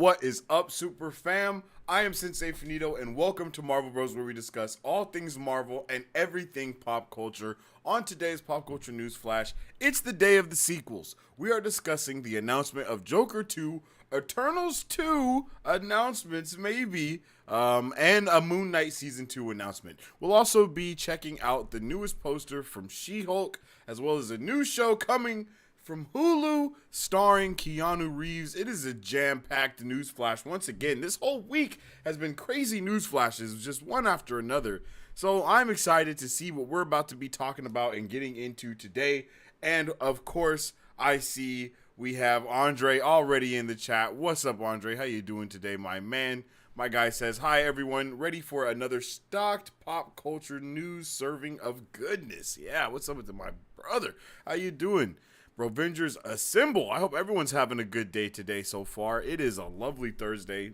What is up, Super Fam? I am Sensei Finito, and welcome to Marvel Bros, where we discuss all things Marvel and everything pop culture. On today's Pop Culture Newsflash, it's the day of the sequels. We are discussing the announcement of Joker 2, Eternals 2 announcements, maybe, and a Moon Knight Season 2 announcement. We'll also be checking out the newest poster from She-Hulk, as well as a new show coming from Hulu, starring Keanu Reeves. It is a jam-packed news flash. Once again, this whole week has been crazy news flashes, just one after another. So I'm excited to see what we're about to be talking about and getting into today. And of course, I see we have Andre already in the chat. What's up, Andre? How you doing today, my man? My guy says, hi, everyone. Ready for another stocked pop culture news serving of goodness. Yeah, what's up with my brother? How you doing? Brovengers assemble. I hope everyone's having a good day today so far. It is a lovely Thursday.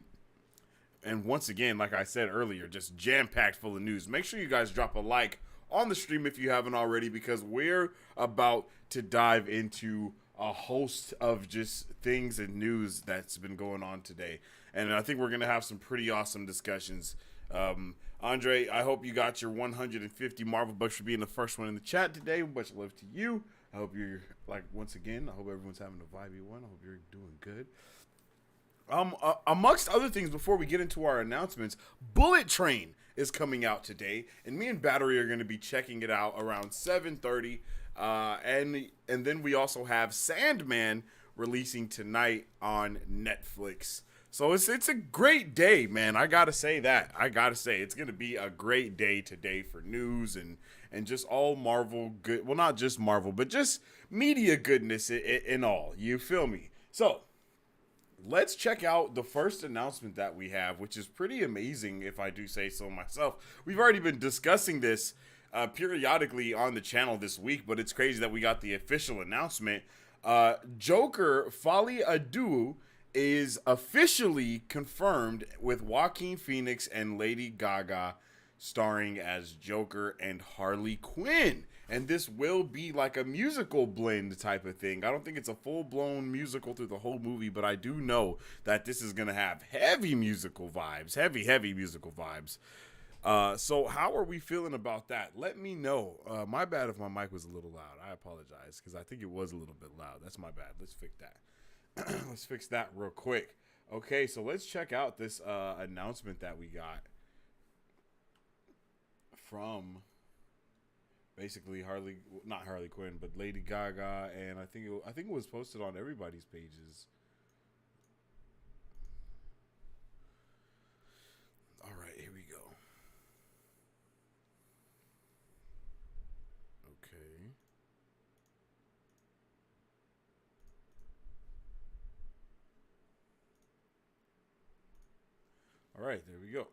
And once again, like I said earlier, just jam-packed full of news. Make sure you guys drop a like on the stream if you haven't already, because we're about to dive into a host of just things and news that's been going on today. And I think we're going to have some pretty awesome discussions. Andre, I hope you got your 150 Marvel bucks for being the first one in the chat today. Much love to you. I hope you're, once again, I hope everyone's having a vibey one. I hope you're doing good. Amongst other things, before we get into our announcements, Bullet Train is coming out today, and me and Battery are going to be checking it out around 7:30. And then we also have Sandman releasing tonight on Netflix. So it's a great day, man. I gotta say that. It's gonna be a great day today for news and just all Marvel good. Well, not just Marvel, but just media goodness in all. You feel me? So let's check out the first announcement that we have, which is pretty amazing, if I do say so myself. We've already been discussing this periodically on the channel this week, but it's crazy that we got the official announcement. Joker Folie à Deux is officially confirmed, with Joaquin Phoenix and Lady Gaga starring as Joker and Harley Quinn. And this will be like a musical blend type of thing. I don't think it's a full-blown musical through the whole movie, but I do know that this is going to have heavy musical vibes. Heavy musical vibes. So how are we feeling about that? Let me know. My bad if my mic was a little loud. I apologize, because I think it was a little bit loud. That's my bad. Let's fix that. Let's fix that real quick. Okay, so let's check out this announcement that we got from basically not Harley Quinn, but Lady Gaga, and I think it was posted on everybody's pages. All right, here we go. Okay. All right, there we go.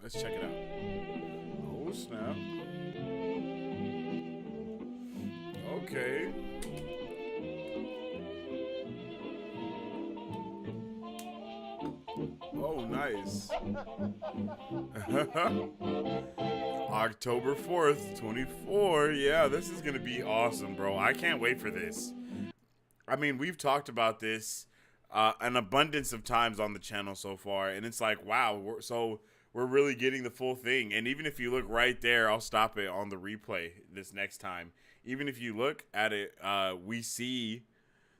Let's check it out. Oh, snap. Okay. Oh, nice. October 4th, 24. Yeah, this is going to be awesome, bro. I can't wait for this. I mean, we've talked about this an abundance of times on the channel so far, and it's like, wow, we're really getting the full thing. And even if you look right there, I'll stop it on the replay this next time. Even if you look at it, we see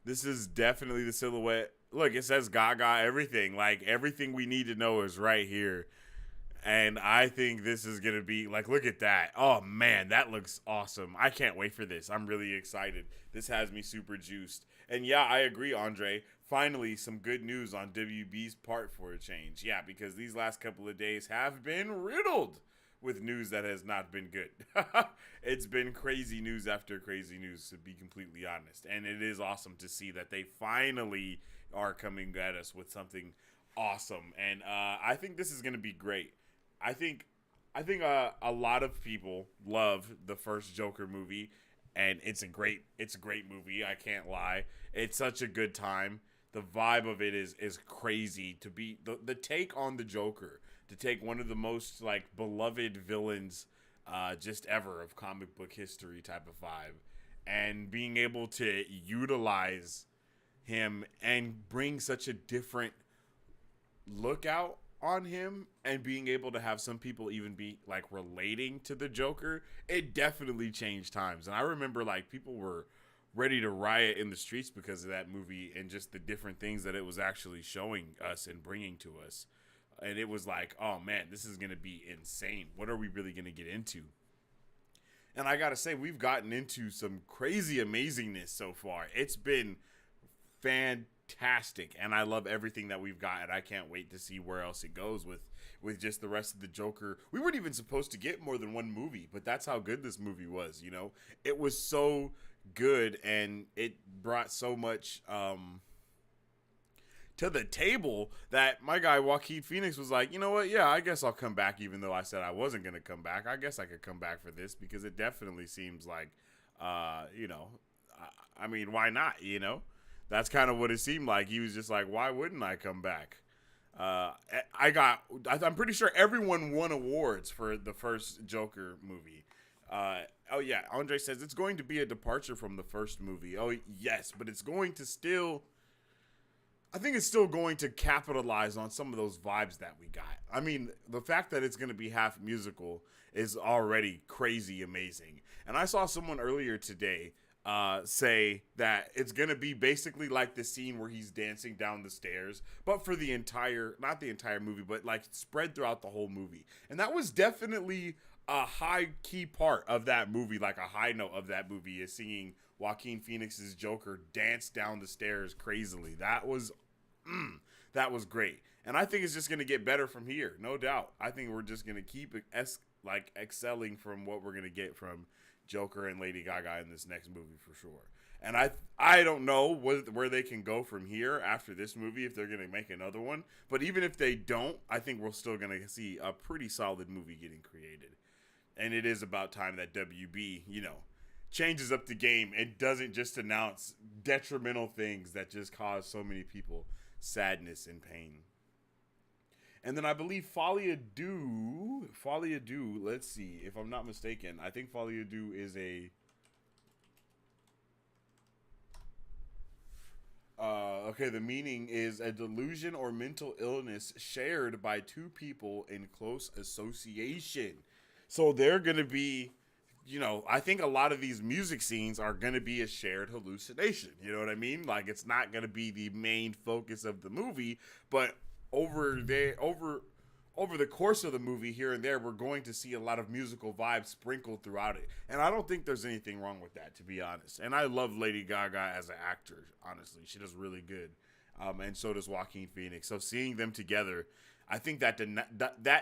this is definitely the silhouette. Look, it says Gaga, everything. Like, everything we need to know is right here. And I think this is going to be, like, look at that. Oh, man, that looks awesome. I can't wait for this. I'm really excited. This has me super juiced. And, yeah, I agree, Andre. Finally, some good news on WB's part for a change. Yeah, because these last couple of days have been riddled with news that has not been good. It's been crazy news after crazy news, to be completely honest. And it is awesome to see that they finally are coming at us with something awesome. And I think this is going to be great. I think a lot of people love the first Joker movie, and it's a great movie. I can't lie. It's such a good time. The vibe of it is crazy. To be the take on the Joker, to take one of the most like beloved villains just ever of comic book history type of vibe, and being able to utilize him and bring such a different lookout on him and being able to have some people even be like relating to the Joker, it definitely changed times. And I remember like people were ready to riot in the streets because of that movie and just the different things that it was actually showing us and bringing to us. And it was like, oh man, this is going to be insane. What are we really going to get into? And I got to say, we've gotten into some crazy amazingness so far. It's been fantastic, and I love everything that we've got, and I can't wait to see where else it goes with just the rest of the Joker. We weren't even supposed to get more than one movie, but that's how good this movie was. You know, it was so good, and it brought so much to the table that my guy Joaquin Phoenix was like, you know what? Yeah, I guess I'll come back, even though I said I wasn't gonna come back. I guess I could come back for this because it definitely seems like, you know, I mean, why not? You know, that's kind of what it seemed like. He was just like, why wouldn't I come back? I'm pretty sure everyone won awards for the first Joker movie. Oh yeah, Andre says it's going to be a departure from the first movie. Oh yes, but it's going to still, I think it's still going to capitalize on some of those vibes that we got. I mean, the fact that it's going to be half musical is already crazy amazing. And I saw someone earlier today say that it's going to be basically like the scene where he's dancing down the stairs, but for the entire, not the entire movie, but like spread throughout the whole movie. And that was definitely a high key part of that movie, like a high note of that movie is singing Joaquin Phoenix's Joker dance down the stairs crazily. That was great. And I think it's just going to get better from here, no doubt. I think we're just going to keep excelling from what we're going to get from Joker and Lady Gaga in this next movie for sure. And I don't know where they can go from here after this movie if they're going to make another one. But even if they don't, I think we're still going to see a pretty solid movie getting created. And it is about time that WB, you know, changes up the game and doesn't just announce detrimental things that just cause so many people sadness and pain. And then I believe Folia Do, let's see, if I'm not mistaken, I think Folia Do is a okay, the meaning is a delusion or mental illness shared by two people in close association. So they're going to be, you know, I think a lot of these music scenes are going to be a shared hallucination. You know what I mean? Like, it's not going to be the main focus of the movie, but over the course of the movie here and there, we're going to see a lot of musical vibes sprinkled throughout it. And I don't think there's anything wrong with that, to be honest. And I love Lady Gaga as an actor, honestly. She does really good. And so does Joaquin Phoenix. So seeing them together, I think that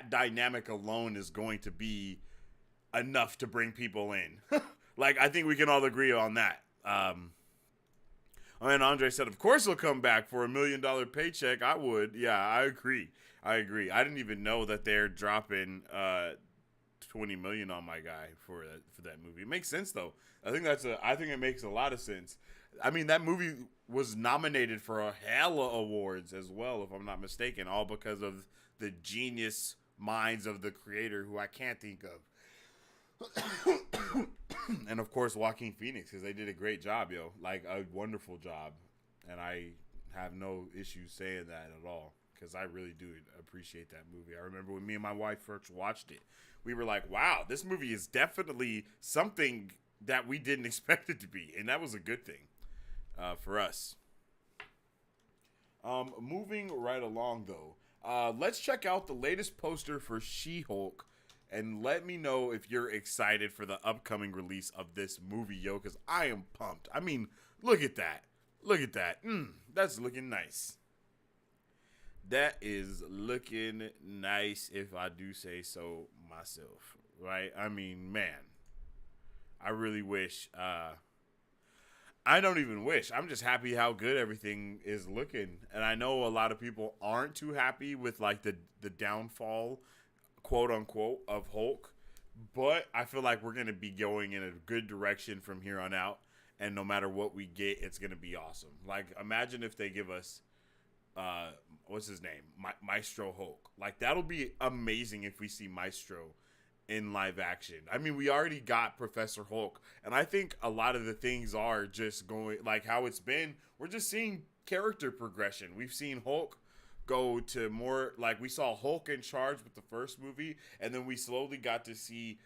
dynamic alone is going to be enough to bring people in. Like, I think we can all agree on that. And Andre said, of course he'll come back for $1 million paycheck. I would. Yeah, I agree. I didn't even know that they're dropping $20 million on my guy for that movie. It makes sense though. I think it makes a lot of sense. I mean, that movie was nominated for a hella awards as well, if I'm not mistaken, all because of the genius minds of the creator, who I can't think of. And of course Joaquin Phoenix, because they did a great job, like a wonderful job, and I have no issues saying that at all, because I really do appreciate that movie. I remember when me and my wife first watched it, we were like, wow, this movie is definitely something that we didn't expect it to be, and that was a good thing for us. Moving right along though, let's check out the latest poster for She-Hulk. And let me know if you're excited for the upcoming release of this movie, because I am pumped. I mean, look at that. Look at that. That's looking nice. That is looking nice, if I do say so myself, right? I mean, man, I really wish, I don't even wish. I'm just happy how good everything is looking. And I know a lot of people aren't too happy with, like, the downfall, quote unquote, of Hulk, but I feel like we're going to be going in a good direction from here on out, and no matter what we get, it's going to be awesome. Like, imagine if they give us what's his name, Maestro Hulk. Like, that'll be amazing if we see Maestro in live action. I mean, we already got Professor Hulk, and I think a lot of the things are just going like how it's been. We're just seeing character progression. We've seen Hulk go to more like we saw Hulk in charge with the first movie, and then we slowly got to see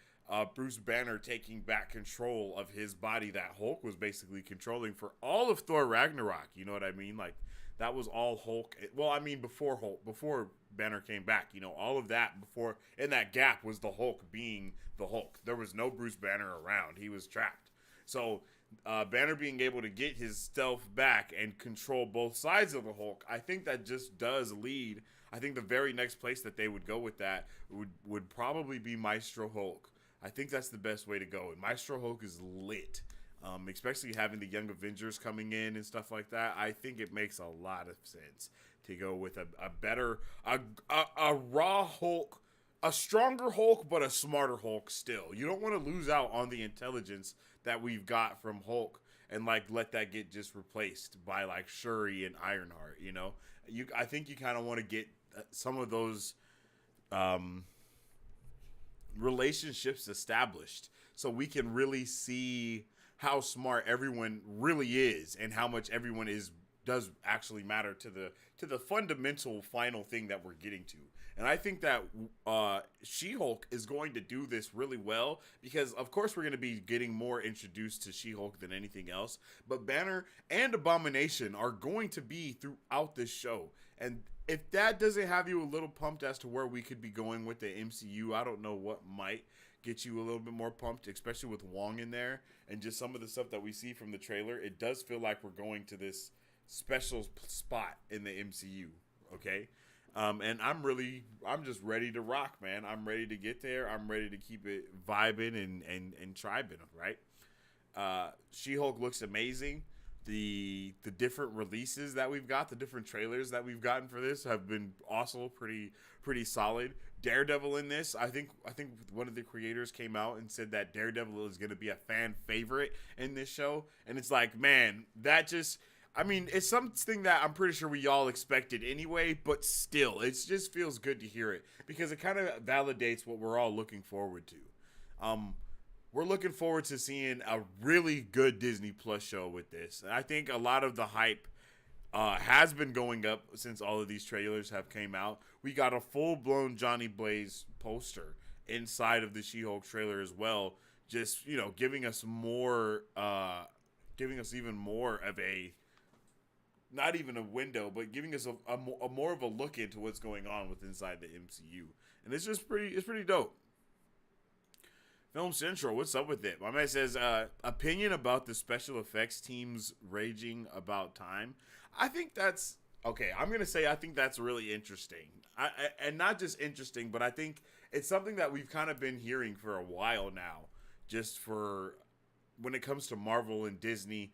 Bruce Banner taking back control of his body that Hulk was basically controlling for all of Thor Ragnarok. You know what I mean? Like that was all Hulk. Well, I mean before Banner came back, all of that before in that gap was the Hulk being the Hulk. There was no Bruce Banner around. He was trapped. So Banner being able to get his stealth back and control both sides of the Hulk, I think that just does lead. I think the very next place that they would go with that would probably be Maestro Hulk. I think that's the best way to go. And Maestro Hulk is lit, especially having the Young Avengers coming in and stuff like that. I think it makes a lot of sense to go with a better, a raw Hulk, a stronger Hulk, but a smarter Hulk still. You don't want to lose out on the intelligence that we've got from Hulk and like let that get just replaced by like Shuri and Ironheart. I think you kind of want to get some of those relationships established so we can really see how smart everyone really is and how much everyone does actually matter to the fundamental final thing that we're getting to. And I think that She-Hulk is going to do this really well because, of course, we're going to be getting more introduced to She-Hulk than anything else. But Banner and Abomination are going to be throughout this show. And if that doesn't have you a little pumped as to where we could be going with the MCU, I don't know what might get you a little bit more pumped, especially with Wong in there and just some of the stuff that we see from the trailer. It does feel like we're going to this special spot in the MCU, okay? And I'm just ready to rock, man. I'm ready to get there. I'm ready to keep it vibing and tribing, right? She-Hulk looks amazing. The different releases that we've got, the different trailers that we've gotten for this have been also pretty solid. Daredevil in this, I think one of the creators came out and said that Daredevil is going to be a fan favorite in this show, and it's like, man, that just, I mean, it's something that I'm pretty sure we all expected anyway, but still, it just feels good to hear it because it kind of validates what we're all looking forward to. We're looking forward to seeing a really good Disney Plus show with this. And I think a lot of the hype has been going up since all of these trailers have came out. We got a full-blown Johnny Blaze poster inside of the She-Hulk trailer as well, just, giving us more, giving us even more of a, not even a window, but giving us a more of a look into what's going on with inside the MCU. And it's pretty dope. Film Central, what's up with it? My man says, opinion about the special effects teams raging about time. I think that's, okay, I'm going to say I think that's really interesting. And not just interesting, but I think it's something that we've kind of been hearing for a while now, just for when it comes to Marvel and Disney.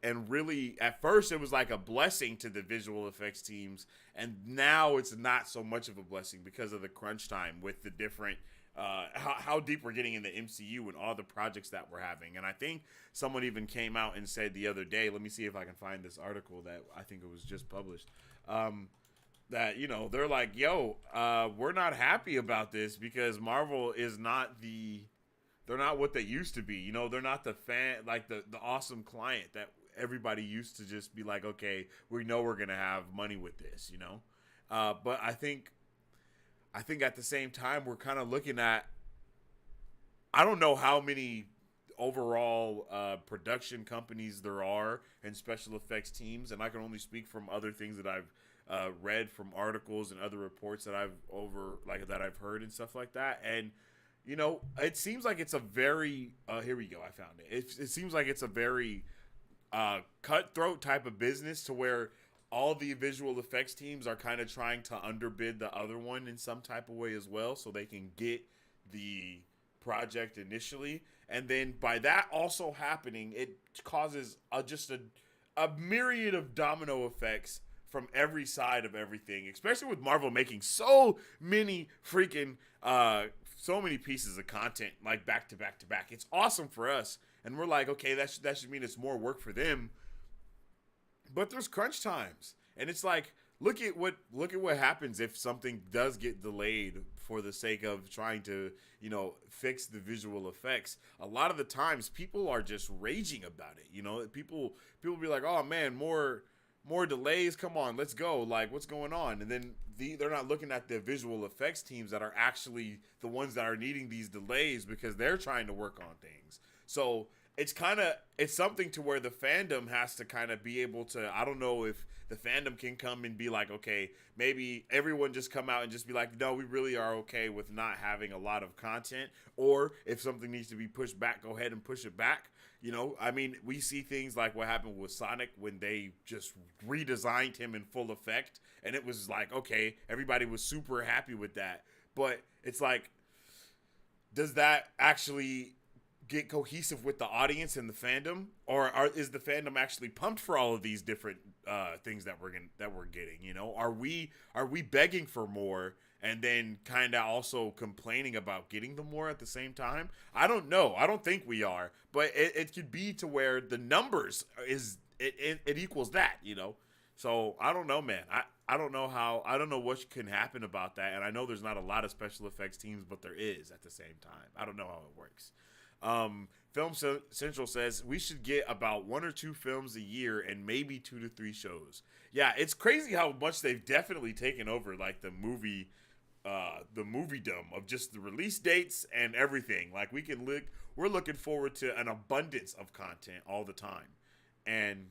And really, at first, it was like a blessing to the visual effects teams. And now it's not so much of a blessing because of the crunch time with the different how deep we're getting in the MCU and all the projects that we're having. And I think someone even came out and said the other day, let me see if I can find this article that I think it was just published, that, they're like, we're not happy about this because Marvel is they're not what they used to be. They're not the fan, like the awesome client that everybody used to just be like, okay, we know we're going to have money with this, but I think at the same time, we're kind of looking at, I don't know how many overall production companies there are and special effects teams, and I can only speak from other things that I've read from articles and other reports that I've heard and stuff like that. And, it seems like it's a very, here we go, I found it. It seems like it's a very cutthroat type of business to where all the visual effects teams are kind of trying to underbid the other one in some type of way as well so they can get the project initially. And then by that also happening, it causes just a myriad of domino effects from every side of everything, especially with Marvel making so many freaking, so many pieces of content like back to back to back. It's awesome for us. And we're like, okay, that should mean it's more work for them. But there's crunch times, and it's like, look at what happens if something does get delayed for the sake of trying to, fix the visual effects. A lot of the times, people are just raging about it. People be like, oh man, more more delays. Come on, let's go. Like, what's going on? And then they're not looking at the visual effects teams that are actually the ones that are needing these delays because they're trying to work on things. So it's something to where the fandom has to kind of be able to. I don't know if the fandom can come and be like, okay, maybe everyone just come out and just be like, no, we really are okay with not having a lot of content, or if something needs to be pushed back, go ahead and push it back. I mean, we see things like what happened with Sonic when they just redesigned him in full effect, and it was like, okay, everybody was super happy with that. But it's like, does that actually get cohesive with the audience and the fandom, or is the fandom actually pumped for all of these different things that we're getting? Are we begging for more and then kind of also complaining about getting the more at the same time? I don't know. I don't think we are, but it could be to where the numbers it equals that. So I don't know, man. I don't know I don't know what can happen about that, and I know there's not a lot of special effects teams, but there is at the same time. I don't know how it works. Film Central says we should get about 1 or 2 films a year and maybe 2 to 3 shows. Yeah, it's crazy how much they've definitely taken over, like the moviedom of just the release dates and everything. Like we're looking forward to an abundance of content all the time. And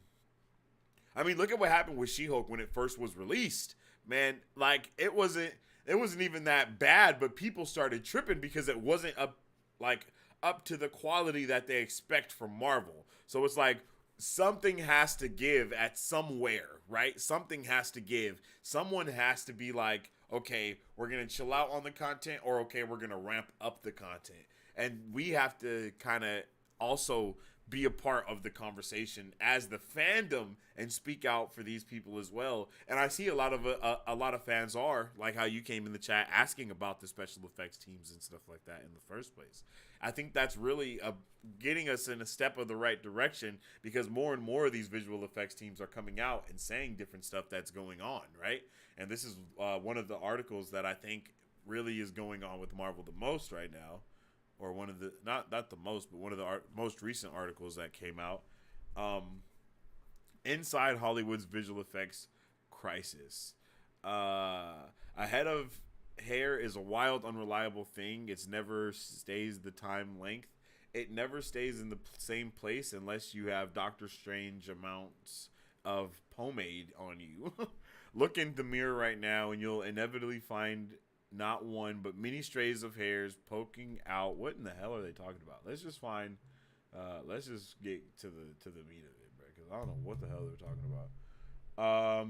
I mean, look at what happened with She-Hulk when it first was released. Man, like it wasn't even that bad, but people started tripping because it wasn't up to the quality that they expect from Marvel. So it's like something has to give at somewhere, right? Something has to give. Someone has to be like, okay, we're going to chill out on the content, or okay, we're going to ramp up the content. And we have to kind of also be a part of the conversation as the fandom and speak out for these people as well. And I see a lot of fans are like how you came in the chat asking about the special effects teams and stuff like that in the first place. I think that's really getting us in a step of the right direction, because more and more of these visual effects teams are coming out and saying different stuff that's going on, right? And this is one of the articles that I think really is going on with Marvel the most right now, or one of the not the most, but one of the most recent articles that came out. Inside Hollywood's visual effects crisis. Ahead of hair is a wild, unreliable thing. It never stays the time length. It never stays in the same place unless you have Doctor Strange amounts of pomade on you. Look in the mirror right now and you'll inevitably find not one, but many strays of hairs poking out. What in the hell are they talking about? Let's just get to the meat of it, bro, because I don't know what the hell they're talking about.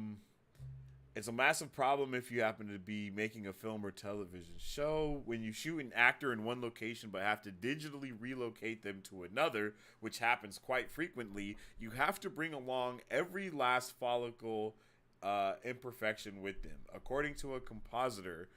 It's a massive problem if you happen to be making a film or television show. When you shoot an actor in one location but have to digitally relocate them to another, which happens quite frequently, you have to bring along every last follicle imperfection with them. According to a compositor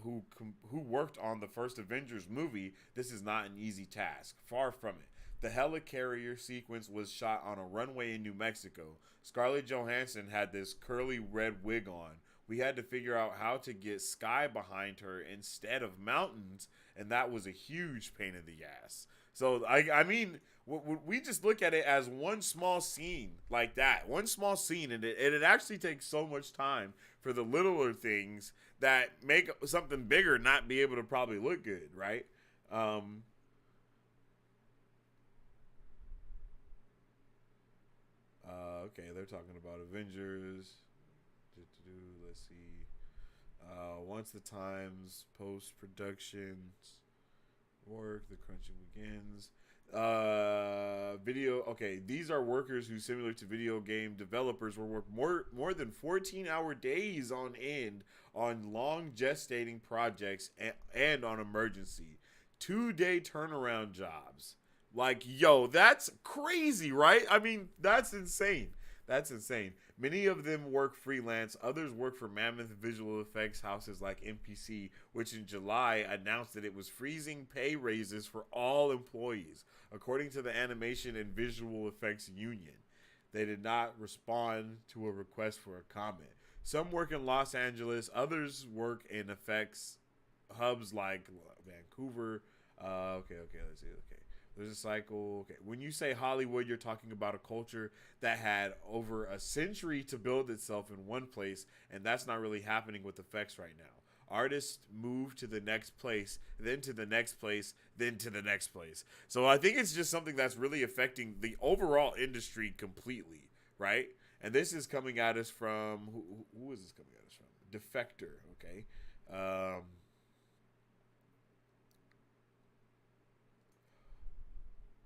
who worked on the first Avengers movie, this is not an easy task. Far from it. The helicarrier sequence was shot on a runway in New Mexico. Scarlett Johansson had this curly red wig on. We had to figure out how to get sky behind her instead of mountains, and that was a huge pain in the ass. So, I mean, we just look at it as one small scene like that. One small scene, and it actually takes so much time for the littler things that make something bigger not be able to probably look good, right? Okay, they're talking about Avengers. Let's see. Once the times post-productions work, the crunching begins. Video. Okay, these are workers who, similar to video game developers, will work more than 14-hour days on end on long gestating projects and on emergency 2-day turnaround jobs. Like, yo, that's crazy, right? I mean, that's insane. That's insane. Many of them work freelance. Others work for mammoth visual effects houses like MPC, which in July announced that it was freezing pay raises for all employees, according to the Animation and Visual Effects Union. They did not respond to a request for a comment. Some work in Los Angeles. Others work in effects hubs like Vancouver. Okay, let's see. Okay. There's a cycle. Okay. When you say Hollywood, you're talking about a culture that had over a century to build itself in one place, and that's not really happening with effects right now. Artists move to the next place, then to the next place, then to the next place. So I think it's just something that's really affecting the overall industry completely, right? And this is coming at us from who is this coming at us from? Defector, okay.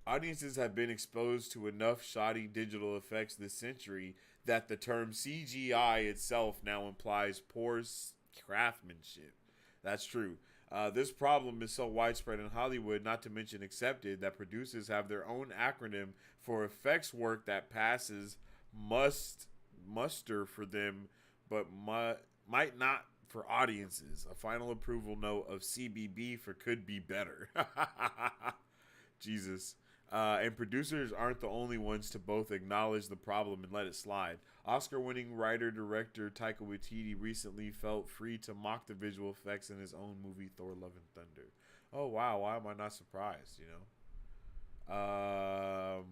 Audiences have been exposed to enough shoddy digital effects this century that the term CGI itself now implies poor craftsmanship. That's true. This problem is so widespread in Hollywood, not to mention accepted, that producers have their own acronym for effects work that passes muster for them, but might not for audiences. A final approval note of CBB for could be better. Jesus. And producers aren't the only ones to both acknowledge the problem and let it slide. Oscar-winning writer-director Taika Waititi recently felt free to mock the visual effects in his own movie Thor: Love and Thunder. Oh wow, why am I not surprised? You know,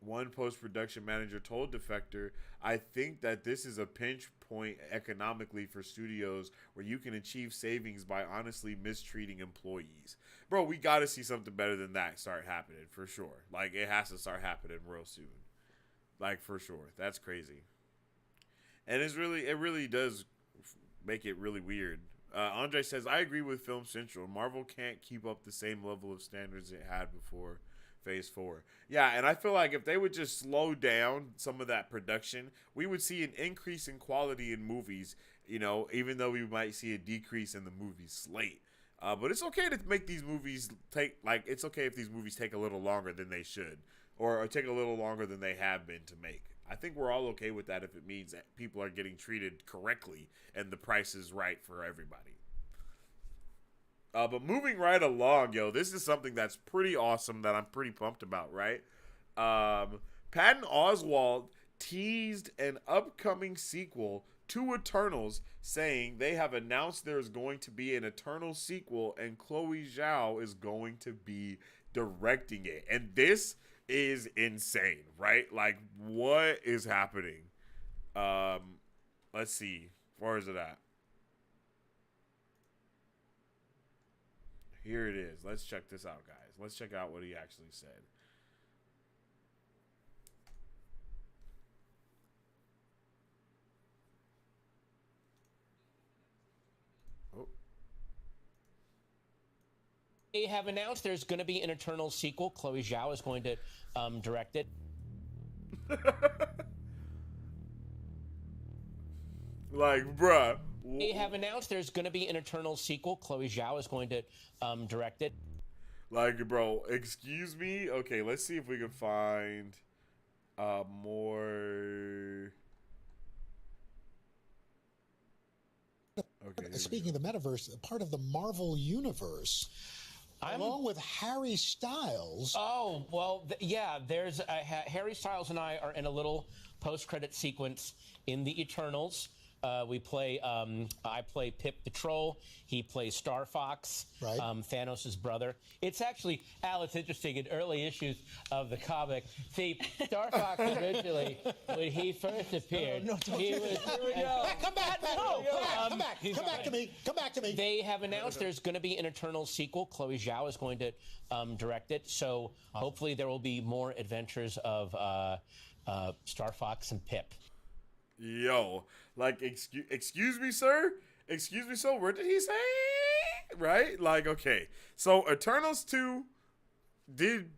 one post-production manager told Defector, "I think that this is a pinch point economically for studios where you can achieve savings by honestly mistreating employees." Bro, we got to see something better than that start happening for sure. Like, it has to start happening real soon. Like, for sure. That's crazy. And it really does make it really weird. Andre says, "I agree with Film Central. Marvel can't keep up the same level of standards it had before Phase 4. Yeah, and I feel like if they would just slow down some of that production, we would see an increase in quality in movies, you know, even though we might see a decrease in the movie slate. But it's okay to make these movies it's okay if these movies take a little longer than they should, or take a little longer than they have been to make. I think we're all okay with that if it means that people are getting treated correctly and the price is right for everybody. But moving right along, yo, this is something that's pretty awesome that I'm pretty pumped about, right? Patton Oswalt teased an upcoming sequel to Eternals, saying they have announced there's going to be an Eternal sequel and Chloe Zhao is going to be directing it. And this is insane, right? Like, what is happening? Let's see. Where is it at? Here it is. Let's check this out, guys. Let's check out what he actually said. Oh. They have announced there's going to be an Eternal sequel. Chloe Zhao is going to direct it. Like, bruh. They have announced there's going to be an Eternal sequel. Chloe Zhao is going to direct it. Like, bro, excuse me? Okay, let's see if we can find more. Okay, speaking of the metaverse, part of the Marvel universe, along with Harry Styles. Oh, well, yeah, there's Harry Styles and I are in a little post-credit sequence in the Eternals. I play Pip the Troll. He plays Star Fox, right. Thanos' brother. It's actually, Al, it's interesting, in early issues of the comic, see, Star Fox originally, when he first appeared, he was... Here we go. Come back to me. They have announced there's going to be an Eternal sequel. Chloe Zhao is going to direct it, so hopefully there will be more adventures of Star Fox and Pip. Yo, like, excuse me, sir? Excuse me, sir? What did he say? Right? Like, okay. So, Eternals 2, did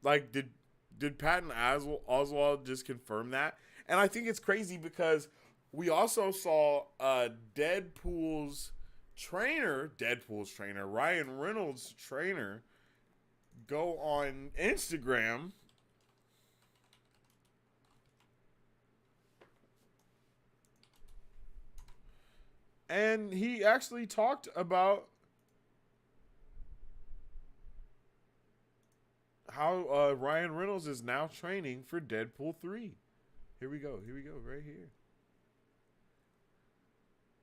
Patton Oswalt just confirm that? And I think it's crazy because we also saw Deadpool's trainer, Ryan Reynolds' trainer, go on Instagram and he actually talked about how Ryan Reynolds is now training for Deadpool 3. Here we go, right here.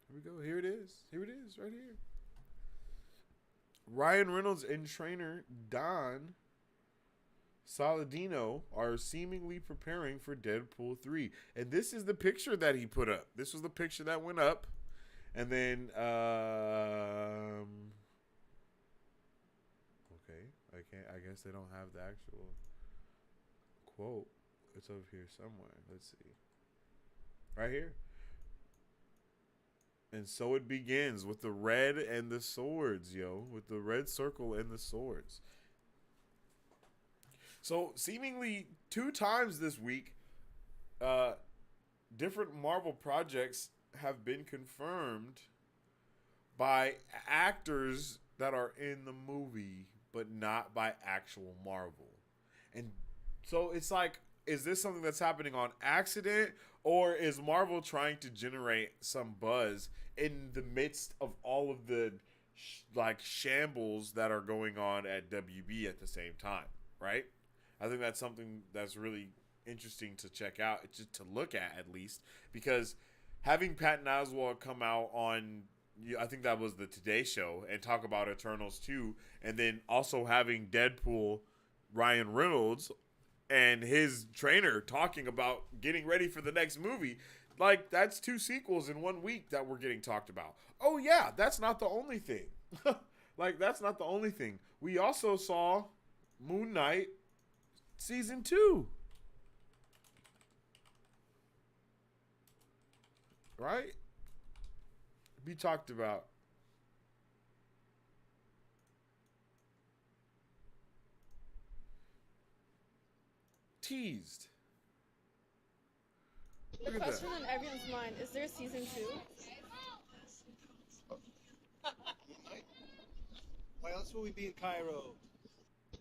Here we go, here it is, right here. Ryan Reynolds and trainer Don Saladino are seemingly preparing for Deadpool 3. And this is the picture that he put up. This was the picture that went up. And then, okay, I guess they don't have the actual quote. It's over here somewhere. Let's see. Right here. And so it begins with the red and the swords, yo. With the red circle and the swords. So, seemingly 2 times this week, different Marvel projects have been confirmed by actors that are in the movie, but not by actual Marvel. And so it's like, is this something that's happening on accident, or is Marvel trying to generate some buzz in the midst of all of the shambles that are going on at WB at the same time, right? I think that's something that's really interesting to check out, just to look at least, because having Patton Oswalt come out on, I think that was the Today Show, and talk about Eternals 2, and then also having Deadpool, Ryan Reynolds, and his trainer talking about getting ready for the next movie, like, that's 2 sequels in 1 week that we're getting talked about. Oh yeah, that's not the only thing. That's not the only thing. We also saw Moon Knight Season 2. Right? Be talked about. Teased. The question on everyone's mind, is there a season 2? Why else will we be in Cairo?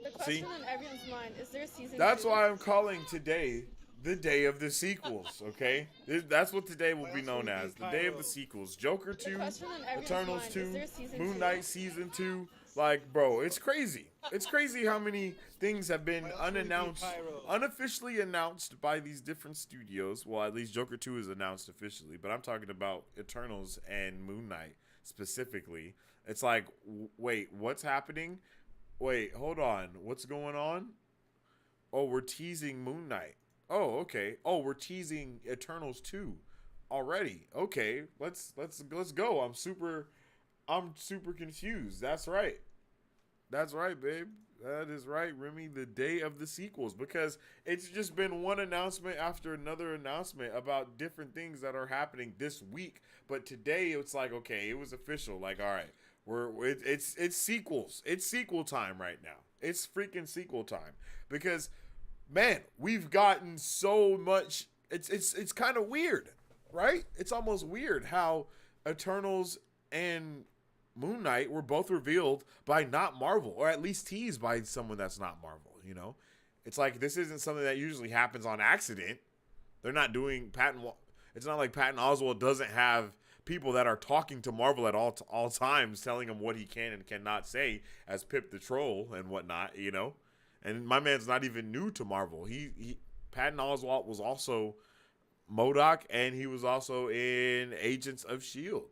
The question on everyone's mind, is there a season 2? That's why I'm calling today the day of the sequels, okay? That's what today will be known as. The day of the sequels. Joker 2, Eternals 2, Moon Knight Season 2. Like, bro, it's crazy. It's crazy how many things have been unannounced, unofficially announced by these different studios. Well, at least Joker 2 is announced officially, but I'm talking about Eternals and Moon Knight specifically. It's like, wait, what's happening? Wait, hold on. What's going on? Oh, we're teasing Moon Knight. Oh, okay. Oh, we're teasing Eternals 2 already. Okay, let's go. I'm super confused. That's right. That's right, babe. That is right, Remy. The day of the sequels, because it's just been one announcement after another announcement about different things that are happening this week. But today it's like, okay, it was official. Like, all right, it's sequels. It's sequel time right now. It's freaking sequel time, because, man, we've gotten so much. It's kind of weird, right? It's almost weird how Eternals and Moon Knight were both revealed by not Marvel, or at least teased by someone that's not Marvel, you know? It's like, this isn't something that usually happens on accident. They're not doing it's not like Patton Oswalt doesn't have people that are talking to Marvel at all times, telling him what he can and cannot say as Pip the Troll and whatnot, you know? And my man's not even new to Marvel. Patton Oswalt was also MODOK, and he was also in Agents of S.H.I.E.L.D.,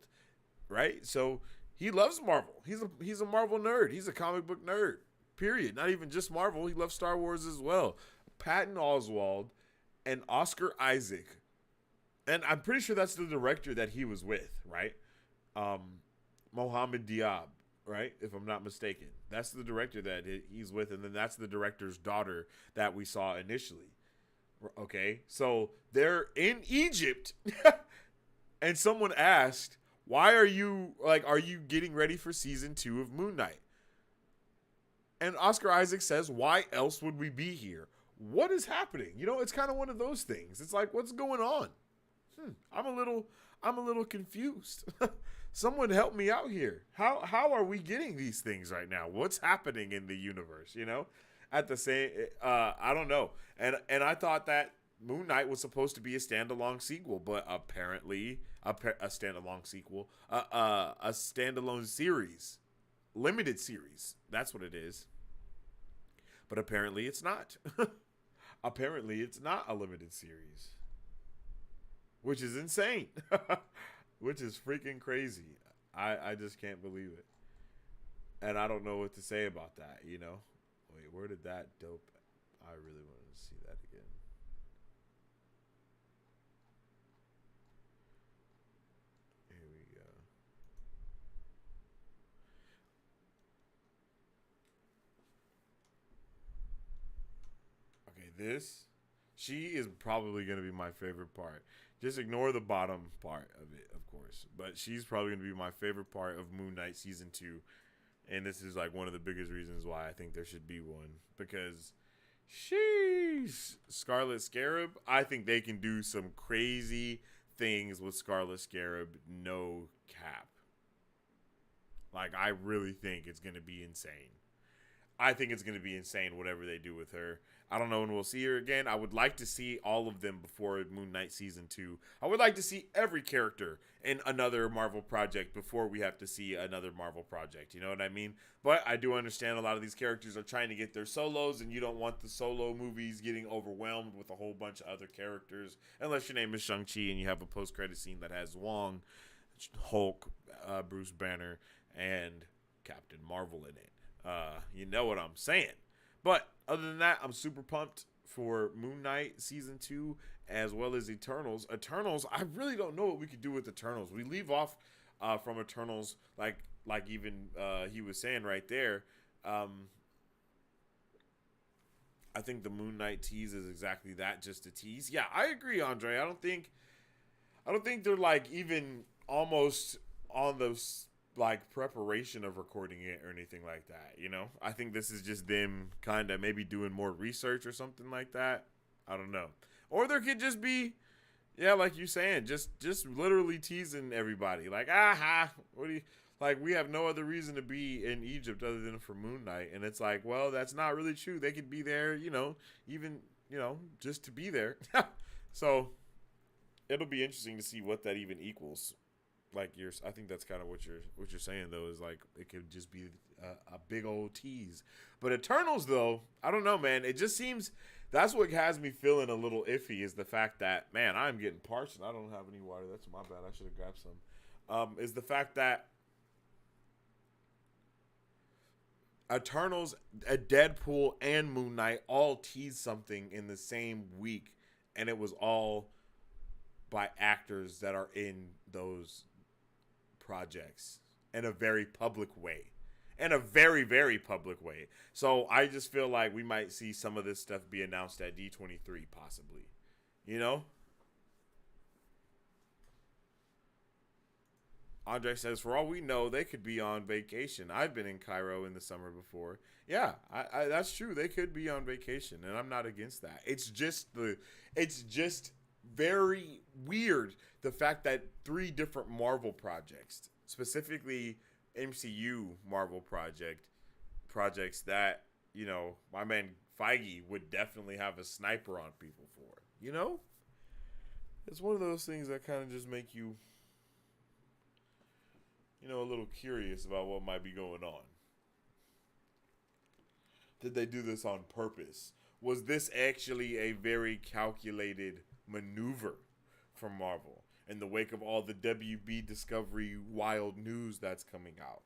right? So he loves Marvel. He's a Marvel nerd. He's a comic book nerd, period. Not even just Marvel. He loves Star Wars as well. Patton Oswalt and Oscar Isaac, and I'm pretty sure that's the director that he was with, right? Mohammed Diab, right? If I'm not mistaken. That's the director that he's with, and then that's the director's daughter that we saw initially. Okay, so they're in Egypt, and someone asked, why are you getting ready for season 2 of Moon Knight? And Oscar Isaac says, why else would we be here? What is happening? You know, it's kind of one of those things. It's like, what's going on? I'm a little confused. Someone help me out here. How are we getting these things right now? What's happening in the universe, you know? At the same, I don't know. And I thought that Moon Knight was supposed to be a standalone sequel, but apparently a standalone sequel, a standalone series, limited series. That's what it is. But apparently it's not. Apparently it's not a limited series, which is insane, which is freaking crazy. I just can't believe it. And I don't know what to say about that, you know? Wait, where did that dope? I really wanted to see that again. Here we go. Okay, she is probably going to be my favorite part. Just ignore the bottom part of it, of course. But she's probably going to be my favorite part of Moon Knight Season 2. And this is like one of the biggest reasons why I think there should be one. Because sheesh, Scarlet Scarab, I think they can do some crazy things with Scarlet Scarab, no cap. Like, I really think it's going to be insane. I think it's going to be insane whatever they do with her. I don't know when we'll see her again. I would like to see all of them before Moon Knight Season 2. I would like to see every character in another Marvel project before we have to see another Marvel project. You know what I mean? But I do understand a lot of these characters are trying to get their solos, and you don't want the solo movies getting overwhelmed with a whole bunch of other characters. Unless your name is Shang-Chi and you have a post-credit scene that has Wong, Hulk, Bruce Banner, and Captain Marvel in it. You know what I'm saying. But other than that, I'm super pumped for Moon Knight Season 2 as well as Eternals. Eternals, I really don't know what we could do with Eternals. We leave off from Eternals like even he was saying right there. I think the Moon Knight tease is exactly that, just a tease. Yeah, I agree, Andre. I don't think they're like even almost on those like preparation of recording it or anything like that, you know? I think this is just them kind of maybe doing more research or something like that. I don't know. Or there could just be, yeah, like you saying, just literally teasing everybody. Like, aha, what do you, like, we have no other reason to be in Egypt other than for Moon Knight. And it's like, well, that's not really true. They could be there, you know, even, you know, just to be there. So it'll be interesting to see what that even equals. Like I think that's kind of what you're saying though, is like it could just be a big old tease. But Eternals though, I don't know, man. It just seems that's what has me feeling a little iffy, is the fact that, man, I'm getting parched and I don't have any water. That's my bad. I should have grabbed some. Is the fact that Eternals, Deadpool, and Moon Knight all teased something in the same week, and it was all by actors that are in those projects in a very public way. In a very, very public way. So I just feel like we might see some of this stuff be announced at D23, possibly. You know? Andre says, for all we know, they could be on vacation. I've been in Cairo in the summer before. Yeah, I that's true. They could be on vacation, and I'm not against that. It's just very weird, the fact that 3 different Marvel projects, specifically MCU Marvel projects that, you know, my man Feige would definitely have a sniper on people for, you know? It's one of those things that kind of just make you, you know, a little curious about what might be going on. Did they do this on purpose? Was this actually a very calculated maneuver from Marvel in the wake of all the WB Discovery wild news that's coming out?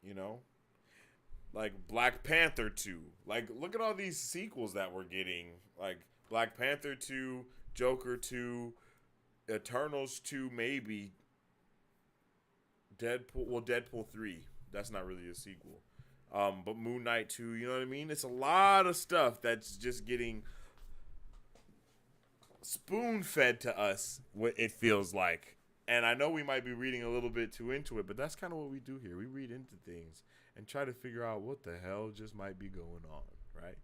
You know? Like Black Panther 2. Like, look at all these sequels that we're getting. Like Black Panther 2, Joker 2, Eternals 2, maybe. Deadpool 3. That's not really a sequel. But Moon Knight 2, you know what I mean? It's a lot of stuff that's just getting spoon-fed to us, what it feels like. And I know we might be reading a little bit too into it, but that's kind of what we do here. We read into things and try to figure out what the hell just might be going on, right?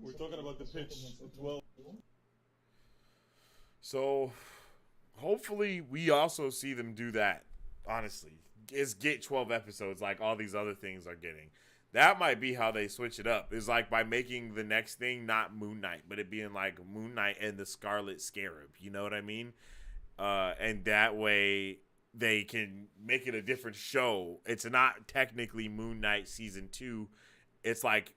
We're talking about the pitch 12. So hopefully we also see them do that, honestly. Is get 12 episodes like all these other things are getting. That might be how they switch it up. Is like by making the next thing not Moon Knight, but it being like Moon Knight and the Scarlet Scarab. You know what I mean? And that way they can make it a different show. It's not technically Moon Knight season 2. It's like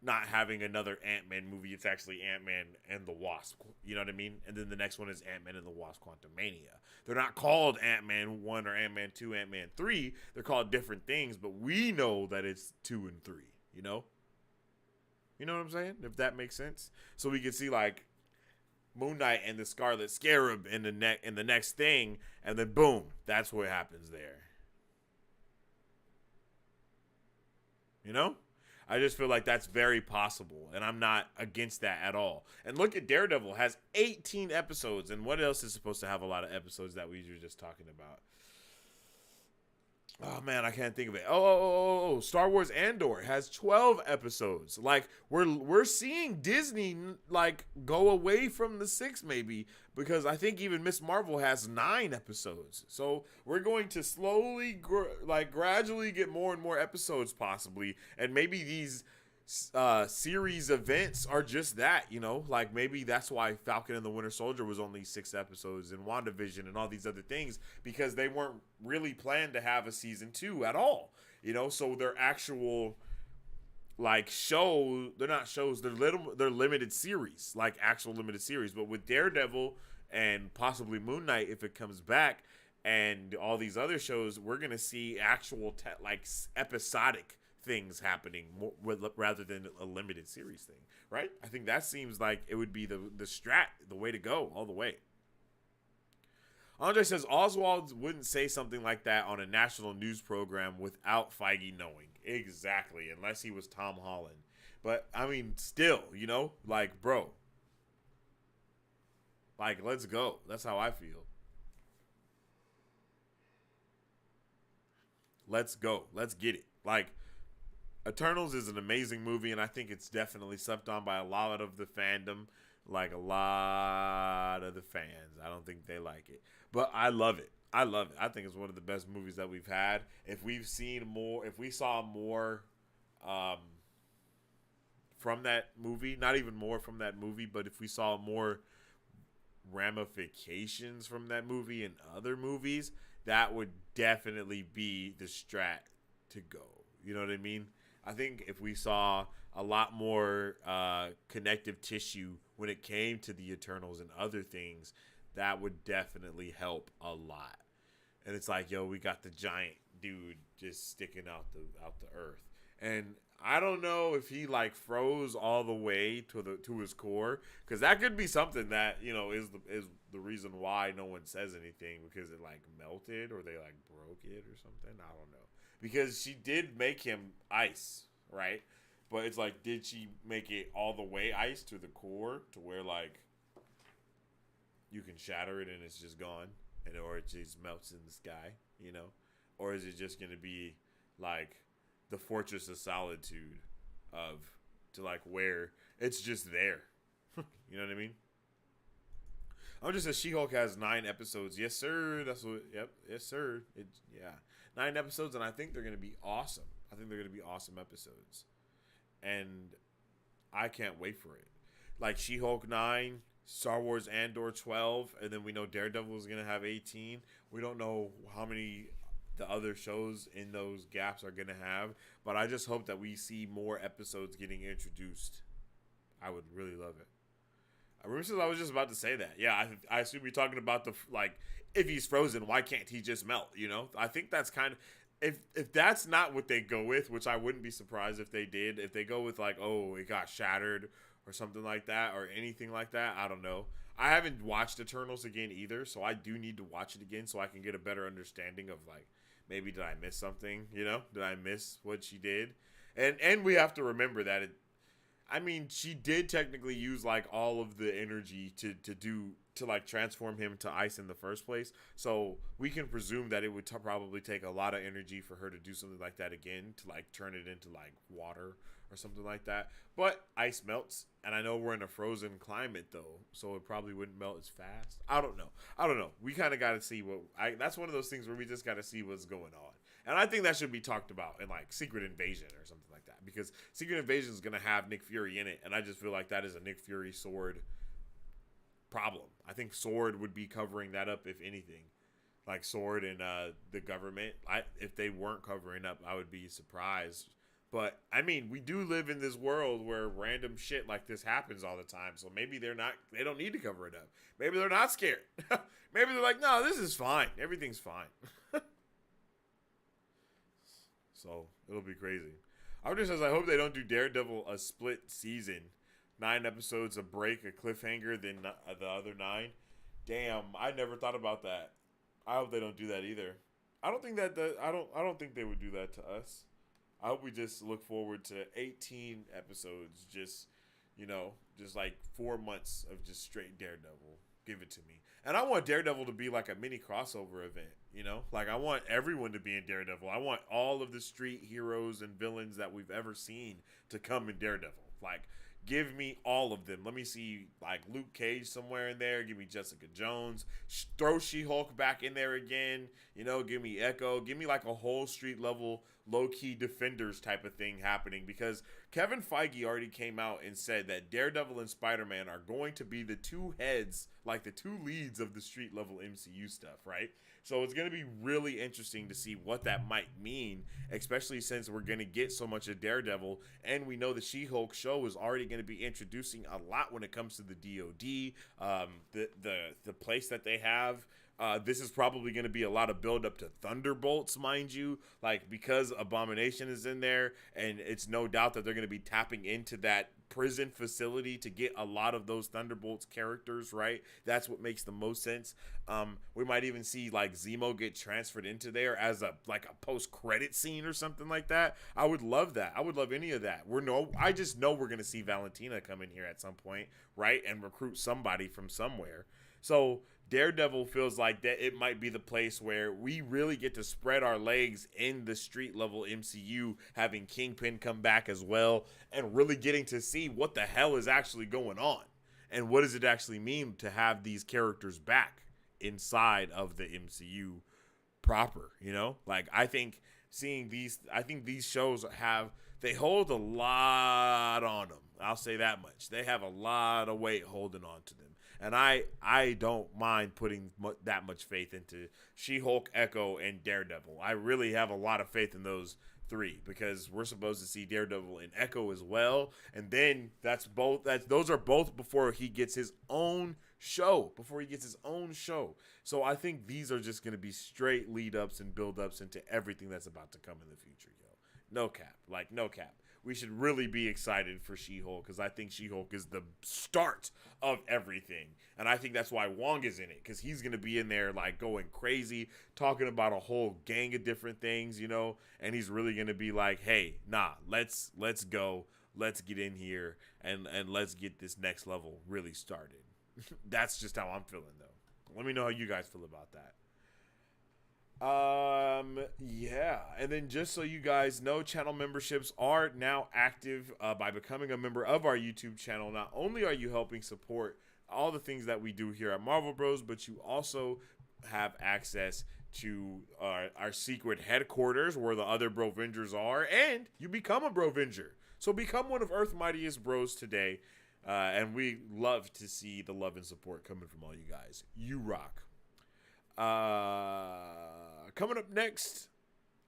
not having another Ant-Man movie. It's actually Ant-Man and the Wasp. You know what I mean? And then the next one is Ant-Man and the Wasp: Quantumania. They're not called Ant-Man 1 or Ant-Man 2, Ant-Man 3. They're called different things, but we know that it's 2 and 3, you know? You know what I'm saying? If that makes sense. So we can see like Moon Knight and the Scarlet Scarab in the next thing, and then boom, that's what happens there. You know? I just feel like that's very possible, and I'm not against that at all. And look at Daredevil, has 18 episodes, and what else is supposed to have a lot of episodes that we were just talking about? Oh man, I can't think of it. Oh, Star Wars Andor has 12 episodes. Like we're seeing Disney like go away from the 6 maybe, because I think even Miss Marvel has 9 episodes. So we're going to slowly gradually get more and more episodes possibly, and maybe these series events are just that, you know, like maybe that's why Falcon and the Winter Soldier was only 6 episodes, and WandaVision and all these other things, because they weren't really planned to have a season 2 at all, you know. So they're actual like show, they're not shows, they're limited series, like actual limited series. But with Daredevil and possibly Moon Knight, if it comes back, and all these other shows, we're gonna see actual like episodic things happening rather than a limited series thing, right? I think that seems like it would be the way to go all the way. Andre says Oswald wouldn't say something like that on a national news program without Feige knowing. Exactly, unless he was Tom Holland. But I mean, still, you know, like, bro, like, let's go. That's how I feel. Let's go. Let's get it. Like, Eternals is an amazing movie, and I think it's definitely slept on by a lot of the fandom, like a lot of the fans. I don't think they like it, but I love it. I love it. I think it's one of the best movies that we've had. If we saw more from that movie, not even more from that movie, but if we saw more ramifications from that movie and other movies, that would definitely be the strat to go. You know what I mean? I think if we saw a lot more connective tissue when it came to the Eternals and other things, that would definitely help a lot. And it's like, yo, we got the giant dude just sticking out the earth, and I don't know if he like froze all the way to his core, because that could be something that, you know, is the reason why no one says anything, because it like melted or they like broke it or something. I don't know, because she did make him ice, right? But it's like, did she make it all the way ice to the core to where like you can shatter it and it's just gone, and or it just melts in the sky, you know? Or is it just gonna be like the Fortress of Solitude to like where it's just there? You know what I mean? I'm just says She-Hulk has 9 episodes. Yes, sir. That's what. Yep. Yes, sir. 9 episodes, and I think they're gonna be awesome. I think they're gonna be awesome episodes, and I can't wait for it. Like She-Hulk 9, Star Wars Andor 12, and then we know Daredevil is gonna have 18. We don't know how many the other shows in those gaps are gonna have, but I just hope that we see more episodes getting introduced. I would really love it. I was just about to say that. Yeah, I assume you're talking about the like, if he's frozen, why can't he just melt? You know, I think that's kind of, if that's not what they go with, which I wouldn't be surprised if they did. If they go with like, oh, it got shattered or something like that, or anything like that, I don't know. I haven't watched Eternals again either, so I do need to watch it again so I can get a better understanding of like, maybe did I miss something? You know, did I miss what she did? And we have to remember that she did technically use like all of the energy to like transform him to ice in the first place. So we can presume that it would probably take a lot of energy for her to do something like that again, to like turn it into like water or something like that. But ice melts, and I know we're in a frozen climate though, so it probably wouldn't melt as fast. I don't know. We kind of got to see that's one of those things where we just got to see what's going on. And I think that should be talked about in like Secret Invasion or something like that, because Secret Invasion is going to have Nick Fury in it, and I just feel like that is a Nick Fury Sword problem. I think Sword would be covering that up, if anything. Like Sword and the government, if they weren't covering up, I would be surprised. But I mean, we do live in this world where random shit like this happens all the time. So maybe they don't need to cover it up. Maybe they're not scared. Maybe they're like, no, this is fine. Everything's fine. So it'll be crazy. Just says, I hope they don't do Daredevil a split season. 9 episodes, a break, a cliffhanger, then the other 9. Damn, I never thought about that. I hope they don't do that either. I don't think I don't think they would do that to us. I hope we just look forward to 18 episodes, just like 4 months of just straight Daredevil. Give it to me. And I want Daredevil to be like a mini crossover event, Like I want everyone to be in Daredevil. I want all of the street heroes and villains that we've ever seen to come in Daredevil. Like, give me all of them. Let me see, like, Luke Cage somewhere in there. Give me Jessica Jones. Throw She-Hulk back in there again. Give me Echo. Give me, like, a whole street-level, low-key Defenders type of thing happening. Because Kevin Feige already came out and said that Daredevil and Spider-Man are going to be the two heads, like the two leads of the street-level MCU stuff, right? So it's going to be really interesting to see what that might mean, especially since we're going to get so much of Daredevil, and we know the She-Hulk show is already going to be introducing a lot when it comes to the DoD, the place that they have. This is probably going to be a lot of build up to Thunderbolts, mind you, like because Abomination is in there, and it's no doubt that they're going to be tapping into that prison facility to get a lot of those Thunderbolts characters, right? That's what makes the most sense. We might even see like Zemo get transferred into there as a post-credit scene or something like that. I would love that. I would love any of that. I just know we're going to see Valentina come in here at some point, right? And recruit somebody from somewhere. So Daredevil feels like that it might be the place where we really get to spread our legs in the street level MCU, having Kingpin come back as well, and really getting to see what the hell is actually going on and what does it actually mean to have these characters back inside of the MCU proper, Like I think these shows they hold a lot on them. I'll say that much. They have a lot of weight holding on to them. And I don't mind putting that much faith into She-Hulk, Echo, and Daredevil. I really have a lot of faith in those 3 because we're supposed to see Daredevil and Echo as well. And then those are both before he gets his own show. So I think these are just going to be straight lead-ups and build-ups into everything that's about to come in the future, yo. No cap. We should really be excited for She-Hulk because I think She-Hulk is the start of everything. And I think that's why Wong is in it, because he's going to be in there like going crazy, talking about a whole gang of different things, and he's really going to be like, hey, let's go. Let's get in here and let's get this next level really started. That's just how I'm feeling, though. Let me know how you guys feel about that. Yeah, and then just so you guys know, channel memberships are now active by becoming a member of our YouTube channel. Not only are you helping support all the things that we do here at Marvel Bros, but you also have access to our secret headquarters where the other Brovengers are, and you become a Brovenger. So become one of Earth's Mightiest Bros today, and we love to see the love and support coming from all you guys. You rock. Coming up next,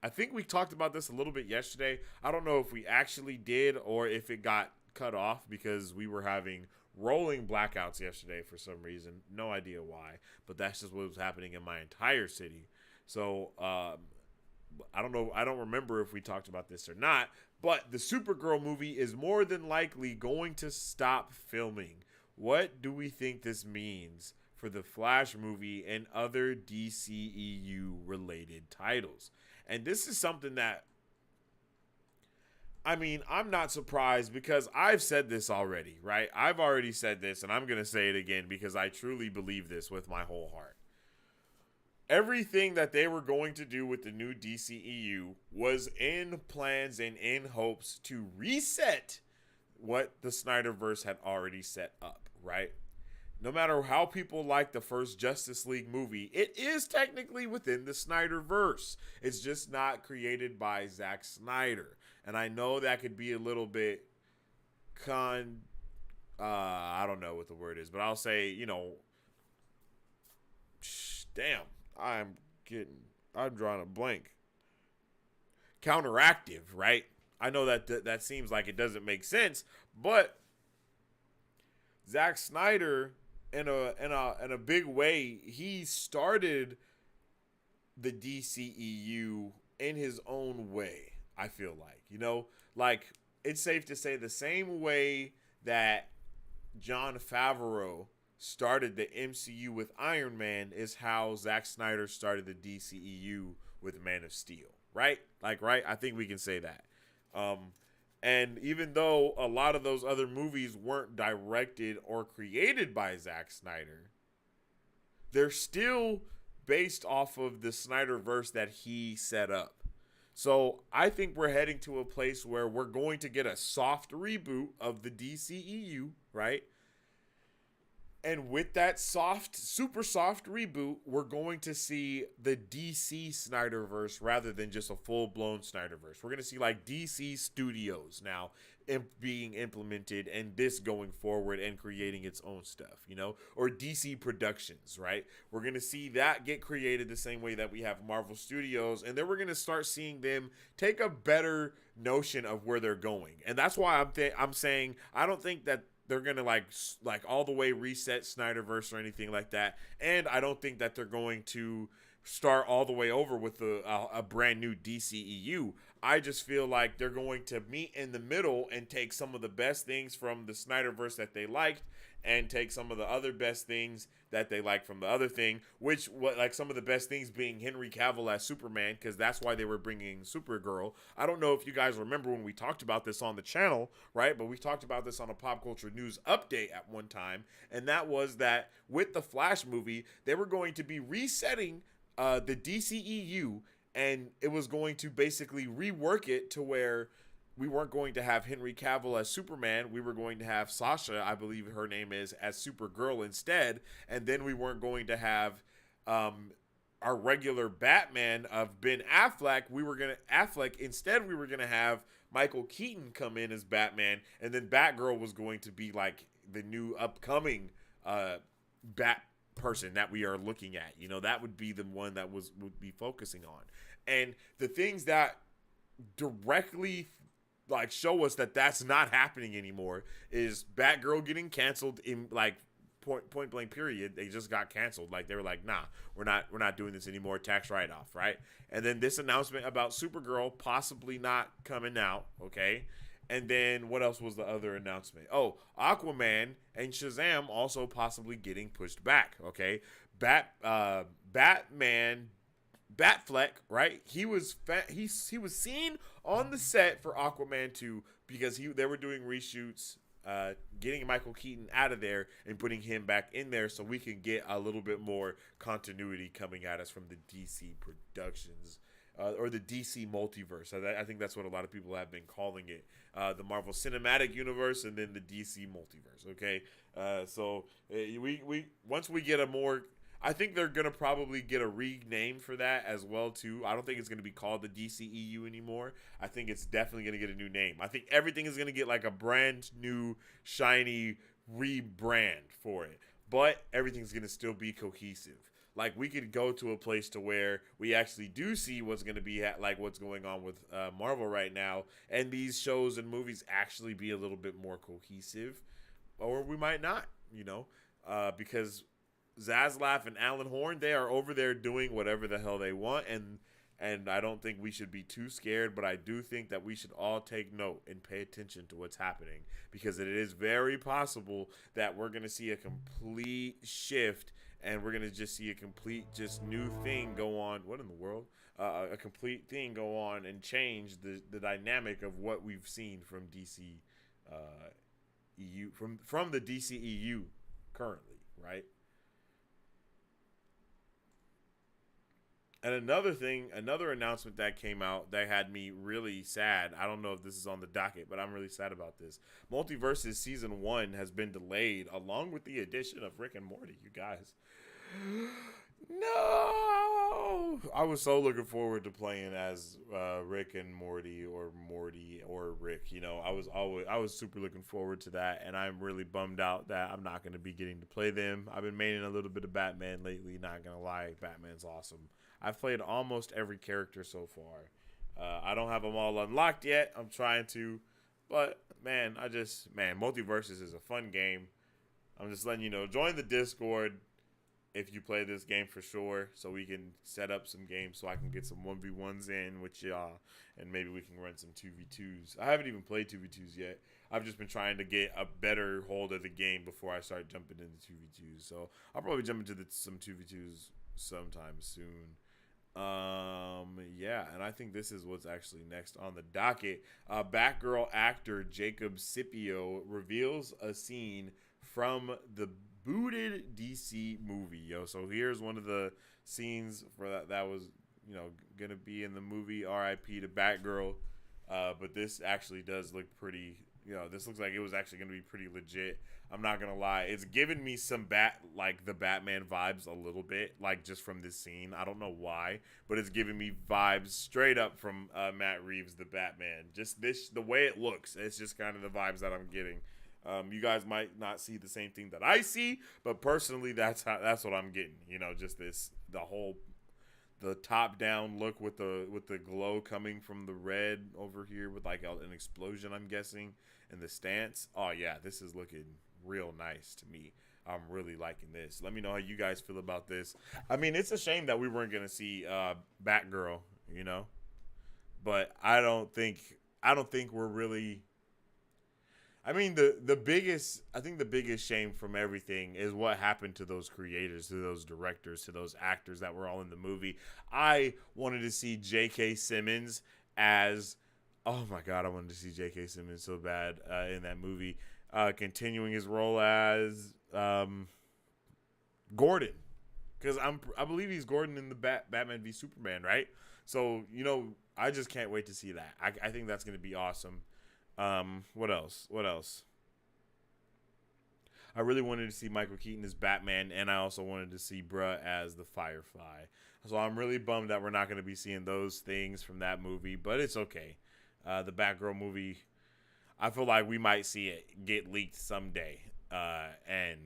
I think we talked about this a little bit yesterday. I don't know if we actually did or if it got cut off because we were having rolling blackouts yesterday for some reason. No idea why, but that's just what was happening in my entire city. So I don't know. I don't remember if we talked about this or not, but the Supergirl movie is more than likely going to stop filming. What do we think this means for the Flash movie and other DCEU related titles? And this is something that, I mean, I'm not surprised because I've said this already, right? I've already said this, and I'm going to say it again because I truly believe this with my whole heart. Everything that they were going to do with the new DCEU was in plans and in hopes to reset what the Snyderverse had already set up, right? No matter how people like the first Justice League movie, it is technically within the Snyderverse. It's just not created by Zack Snyder. And I know that could be a little bit I don't know what the word is, but I'll say, damn, I'm drawing a blank. Counteractive, right? I know that seems like it doesn't make sense, but Zack Snyder, in a big way, he started the DCEU in his own way. I feel like, like it's safe to say the same way that Jon Favreau started the MCU with Iron Man is how Zack Snyder started the DCEU with Man of Steel, right? Like, right? I think we can say that. And even though a lot of those other movies weren't directed or created by Zack Snyder, they're still based off of the Snyderverse that he set up. So I think we're heading to a place where we're going to get a soft reboot of the DCEU, right? And with that super soft reboot, we're going to see the DC Snyderverse rather than just a full-blown Snyderverse. We're going to see like DC Studios now being implemented and this going forward and creating its own stuff, or DC Productions, right? We're going to see that get created the same way that we have Marvel Studios, and then we're going to start seeing them take a better notion of where they're going. And that's why I'm saying I don't think that they're going to like all the way reset Snyderverse or anything like that. And I don't think that they're going to start all the way over with a brand new DCEU. I just feel like they're going to meet in the middle and take some of the best things from the Snyderverse that they liked and take some of the other best things that they like from the other thing, like some of the best things being Henry Cavill as Superman, because that's why they were bringing Supergirl. I don't know if you guys remember when we talked about this on the channel, right? But we talked about this on a Pop Culture News update at one time, and that was that with the Flash movie, they were going to be resetting the DCEU, and it was going to basically rework it to where we weren't going to have Henry Cavill as Superman. We were going to have Sasha, I believe her name is, as Supergirl instead. And then we weren't going to have our regular Batman of Ben Affleck. Instead, we were going to have Michael Keaton come in as Batman. And then Batgirl was going to be like the new upcoming Bat person that we are looking at. That would be the one that would be focusing on. And the things that directly like show us that that's not happening anymore is Batgirl getting canceled in like point blank period. They just got canceled. Like they were like, nah, we're not doing this anymore. Tax write off, right? And then this announcement about Supergirl possibly not coming out, okay? And then what else was the other announcement? Oh, Aquaman and Shazam also possibly getting pushed back, okay? Batman Batfleck, right? He was seen on the set for Aquaman 2 because they were doing reshoots, getting Michael Keaton out of there and putting him back in there so we can get a little bit more continuity coming at us from the DC Productions or the DC Multiverse. I think that's what a lot of people have been calling it, the Marvel Cinematic Universe and then the DC Multiverse. Okay, so we once we get a more. I think they're going to probably get a rename for that as well, too. I don't think it's going to be called the DCEU anymore. I think it's definitely going to get a new name. I think everything is going to get like a brand new, shiny rebrand for it. But everything's going to still be cohesive. Like, we could go to a place to where we actually do see what's going to be like what's going on with Marvel right now. And these shows and movies actually be a little bit more cohesive. Or we might not, because Zaslav and Alan Horn, they are over there doing whatever the hell they want, and I don't think we should be too scared, but I do think that we should all take note and pay attention to what's happening, because it is very possible that we're going to see a complete shift, and we're going to just see a complete new thing go on. What in the world? A complete thing go on and change the dynamic of what we've seen from DC EU, from the DCEU currently, right? And another announcement that came out that had me really sad. I don't know if this is on the docket, but I'm really sad about this. Multiverses Season 1 has been delayed, along with the addition of Rick and Morty, you guys. No! I was so looking forward to playing as Rick and Morty or Rick. I was super looking forward to that, and I'm really bummed out that I'm not going to be getting to play them. I've been maining a little bit of Batman lately, not going to lie. Batman's awesome. I've played almost every character so far. I don't have them all unlocked yet. I'm trying to, but man, Multiverses is a fun game. I'm just letting you know. Join the Discord if you play this game for sure, so we can set up some games so I can get some 1v1s in with y'all, and maybe we can run some 2v2s. I haven't even played 2v2s yet. I've just been trying to get a better hold of the game before I start jumping into 2v2s. So I'll probably jump into some 2v2s sometime soon. Yeah, and I think this is what's actually next on the docket. Batgirl actor Jacob Scipio reveals a scene from the booted DC movie, yo. So here's one of the scenes for that was, gonna be in the movie. R.I.P. to Batgirl. But this actually does look pretty. This looks like it was actually gonna be pretty legit. I'm not gonna lie. It's giving me some the Batman vibes a little bit, like just from this scene. I don't know why, but it's giving me vibes straight up from Matt Reeves, the Batman. Just the way it looks. It's just kind of the vibes that I'm getting. You guys might not see the same thing that I see, but personally, that's what I'm getting. Just the top down look with the glow coming from the red over here with like an explosion, I'm guessing, and the stance. Oh yeah, this is looking real nice to me. I'm really liking this. Let me know how you guys feel about this. I mean, it's a shame that we weren't gonna see Batgirl, but I don't think we're really. I mean, the biggest shame from everything is what happened to those creators, to those directors, to those actors that were all in the movie. I wanted to see J.K. Simmons as, oh my God, I wanted to see J.K. Simmons so bad in that movie, continuing his role as Gordon, because I believe he's Gordon in the Batman v Superman, right? So I just can't wait to see that. I think that's going to be awesome. What else? I really wanted to see Michael Keaton as Batman, and I also wanted to see Bruh as the Firefly. So I'm really bummed that we're not going to be seeing those things from that movie, but it's okay. The Batgirl movie, I feel like we might see it get leaked someday, and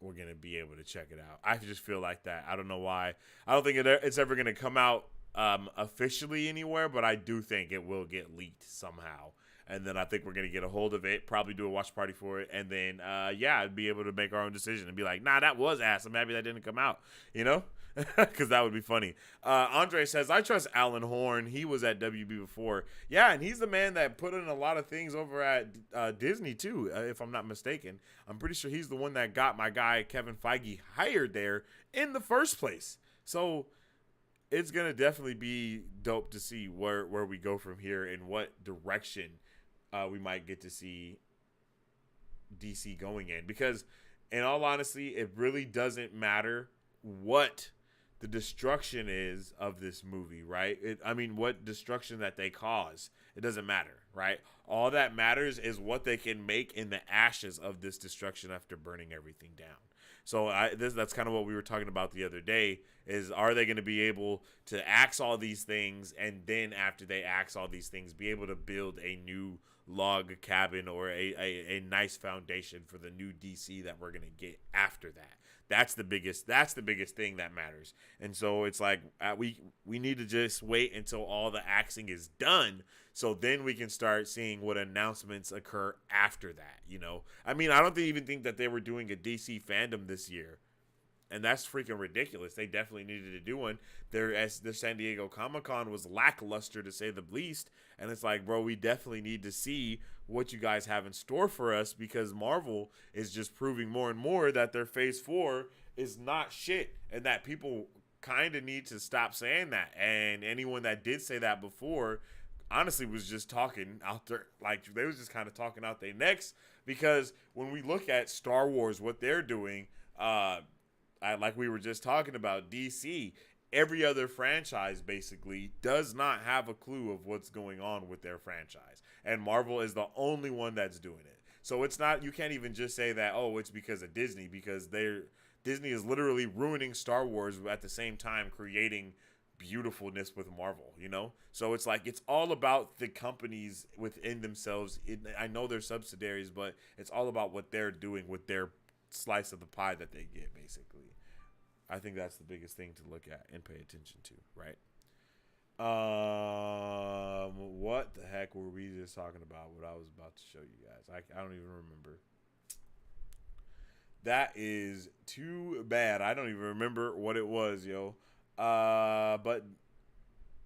we're going to be able to check it out. I just feel like that. I don't know why. I don't think it's ever going to come out officially anywhere, but I do think it will get leaked somehow. And then I think we're going to get a hold of it, probably do a watch party for it, and then, be able to make our own decision and be like, nah, that was ass. I'm happy that didn't come out, because that would be funny. Andre says, I trust Alan Horn. He was at WB before. Yeah, and he's the man that put in a lot of things over at Disney, too, if I'm not mistaken. I'm pretty sure he's the one that got my guy Kevin Feige hired there in the first place. So it's going to definitely be dope to see where we go from here and what direction we might get to see DC going in, because in all honesty, it really doesn't matter what the destruction is of this movie, right? What destruction that they cause, it doesn't matter, right? All that matters is what they can make in the ashes of this destruction after burning everything down. So that's kind of what we were talking about the other day, is are they going to be able to axe all these things, and then after they axe all these things, be able to build a new log cabin or a nice foundation for the new DC that we're going to get after that. That's the biggest thing that matters. And so it's like we need to just wait until all the axing is done, so then we can start seeing what announcements occur after that, I don't even think that they were doing a DC fandom this year. And that's freaking ridiculous. They definitely needed to do one. Their San Diego Comic-Con was lackluster, to say the least. And it's like, bro, we definitely need to see what you guys have in store for us, because Marvel is just proving more and more that their Phase 4 is not shit, and that people kind of need to stop saying that. And anyone that did say that before, honestly, was just talking out there. Like, they was just kind of talking out their necks, because when we look at Star Wars, what they're doing, like we were just talking about, DC, every other franchise basically does not have a clue of what's going on with their franchise. And Marvel is the only one that's doing it. So it's not, you can't even just say that, oh, it's because of Disney, because Disney is literally ruining Star Wars at the same time creating beautifulness with Marvel, So it's like, it's all about the companies within themselves. I know they're subsidiaries, but it's all about what they're doing with their slice of the pie that they get, basically. I think that's the biggest thing to look at and pay attention to, right? What the heck were we just talking about? What I was about to show you guys. I don't even remember. That is too bad. I don't even remember what it was, yo. But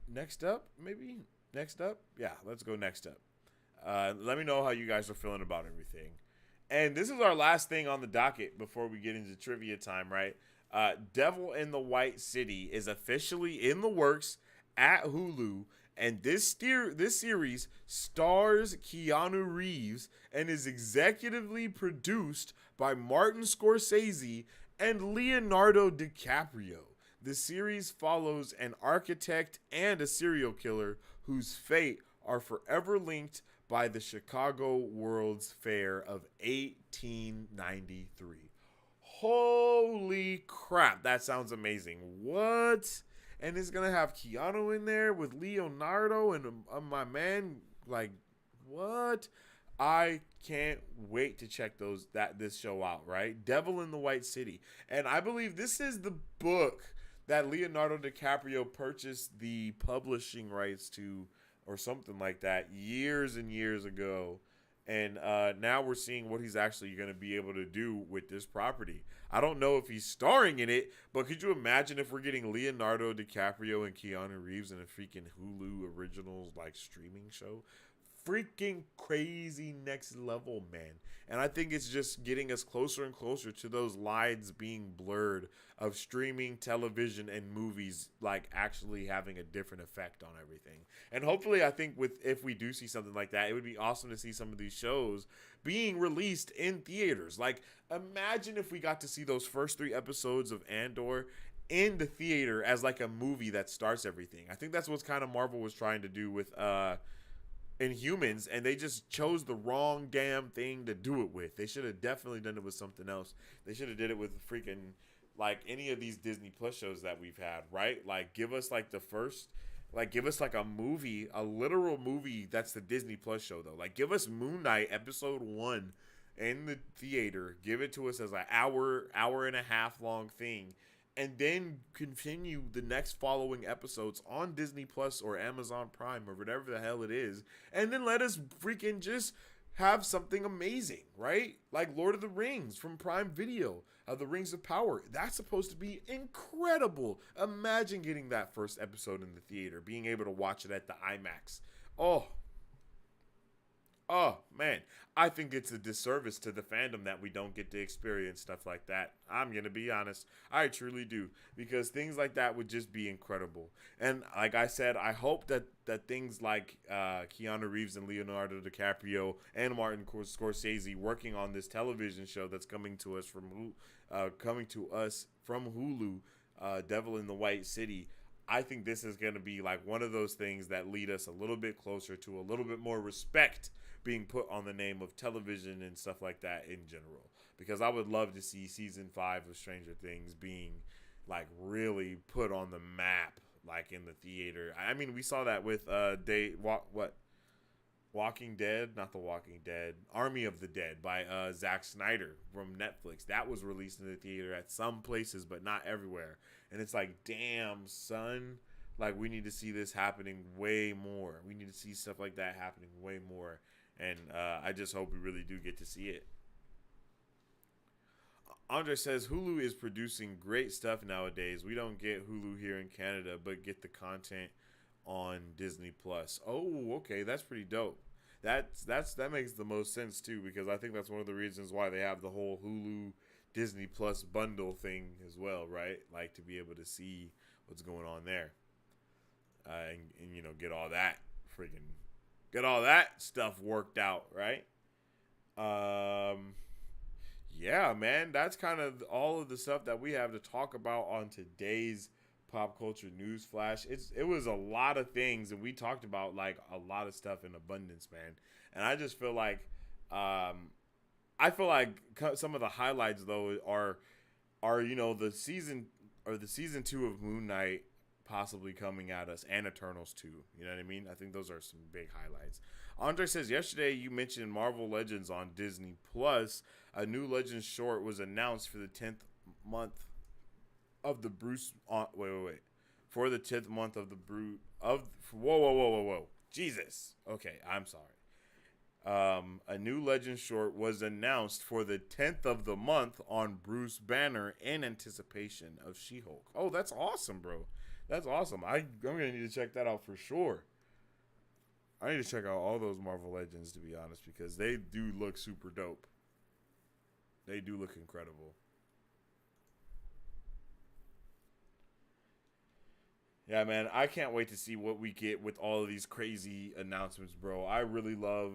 next up, maybe? Next up? Yeah, let's go next up. Let me know how you guys are feeling about everything. And this is our last thing on the docket before we get into trivia time, right? Devil in the White City is officially in the works at Hulu, and this series stars Keanu Reeves and is executively produced by Martin Scorsese and Leonardo DiCaprio. The series follows an architect and a serial killer whose fate are forever linked by the Chicago World's Fair of 1893. Holy crap, that sounds amazing. What? And it's gonna have Keanu in there with Leonardo and my man. Like, what? I can't wait to check this show out, right? Devil in the White City. And I believe this is the book that Leonardo DiCaprio purchased the publishing rights to, or something like that, years and years ago. And now we're seeing what he's actually going to be able to do with this property. I don't know if he's starring in it, but could you imagine if we're getting Leonardo DiCaprio and Keanu Reeves in a freaking Hulu originals like streaming show? Freaking crazy next level, man. And I think it's just getting us closer and closer to those lines being blurred of streaming television and movies, like actually having a different effect on everything. And hopefully, I think if we do see something like that, it would be awesome to see some of these shows being released in theaters. Like, imagine if we got to see those first 3 episodes of Andor in the theater as like a movie that starts everything. I think that's what's kind of Marvel was trying to do with Inhumans, and they just chose the wrong damn thing to do it with. They should have definitely done it with something else. They should have did it with freaking like any of these Disney Plus shows that we've had, right? Like, give us like give us like a movie, a literal movie that's the Disney Plus show though. Like, give us Moon Knight episode 1 in the theater. Give it to us as an hour and a half long thing. And then continue the next following episodes on Disney Plus or Amazon Prime or whatever the hell it is. And then let us freaking just have something amazing, right? Like Lord of the Rings from Prime Video, The Rings of Power. That's supposed to be incredible. Imagine getting that first episode in the theater, being able to watch it at the IMAX. Oh, man. I think it's a disservice to the fandom that we don't get to experience stuff like that. I'm going to be honest. I truly do. Because things like that would just be incredible. And like I said, I hope that things like Keanu Reeves and Leonardo DiCaprio and Martin Scorsese working on this television show that's coming to us from Hulu, Devil in the White City. I think this is going to be like one of those things that lead us a little bit closer to a little bit more respect being put on the name of television and stuff like that in general. Because I would love to see season 5 of Stranger Things being like really put on the map, like in the theater. I mean, we saw that with Walking Dead, not The Walking Dead, Army of the Dead by Zack Snyder from Netflix. That was released in the theater at some places, but not everywhere. And it's like, damn, son, like we need to see this happening way more. We need to see stuff like that happening way more. And I just hope we really do get to see it. Andre says Hulu is producing great stuff nowadays. We don't get Hulu here in Canada, but get the content on Disney Plus. Oh, okay, that's pretty dope. That makes the most sense too, because I think that's one of the reasons why they have the whole Hulu Disney Plus bundle thing as well, right? Like to be able to see what's going on there, and you know, get all that stuff worked out, right? Yeah, man, that's kind of all of the stuff that we have to talk about on today's Pop Culture News Flash. It was a lot of things, and we talked about like a lot of stuff in abundance, man. And I just feel like, some of the highlights though are you know the season 2 of Moon Knight possibly coming at us, and Eternals 2. You know what I mean? I think those are some big highlights. Andre says, yesterday you mentioned Marvel Legends on Disney Plus. A new Legends short was announced for the 10th month of the for the 10th month of the brood of whoa. Jesus. Okay, I'm sorry. A new Legend short was announced for the 10th of the month on Bruce Banner in anticipation of She-Hulk. Oh, that's awesome, bro. That's awesome. I'm going to need to check that out for sure. I need to check out all those Marvel Legends, to be honest, because they do look super dope. They do look incredible. Yeah, man, I can't wait to see what we get with all of these crazy announcements, bro. I really love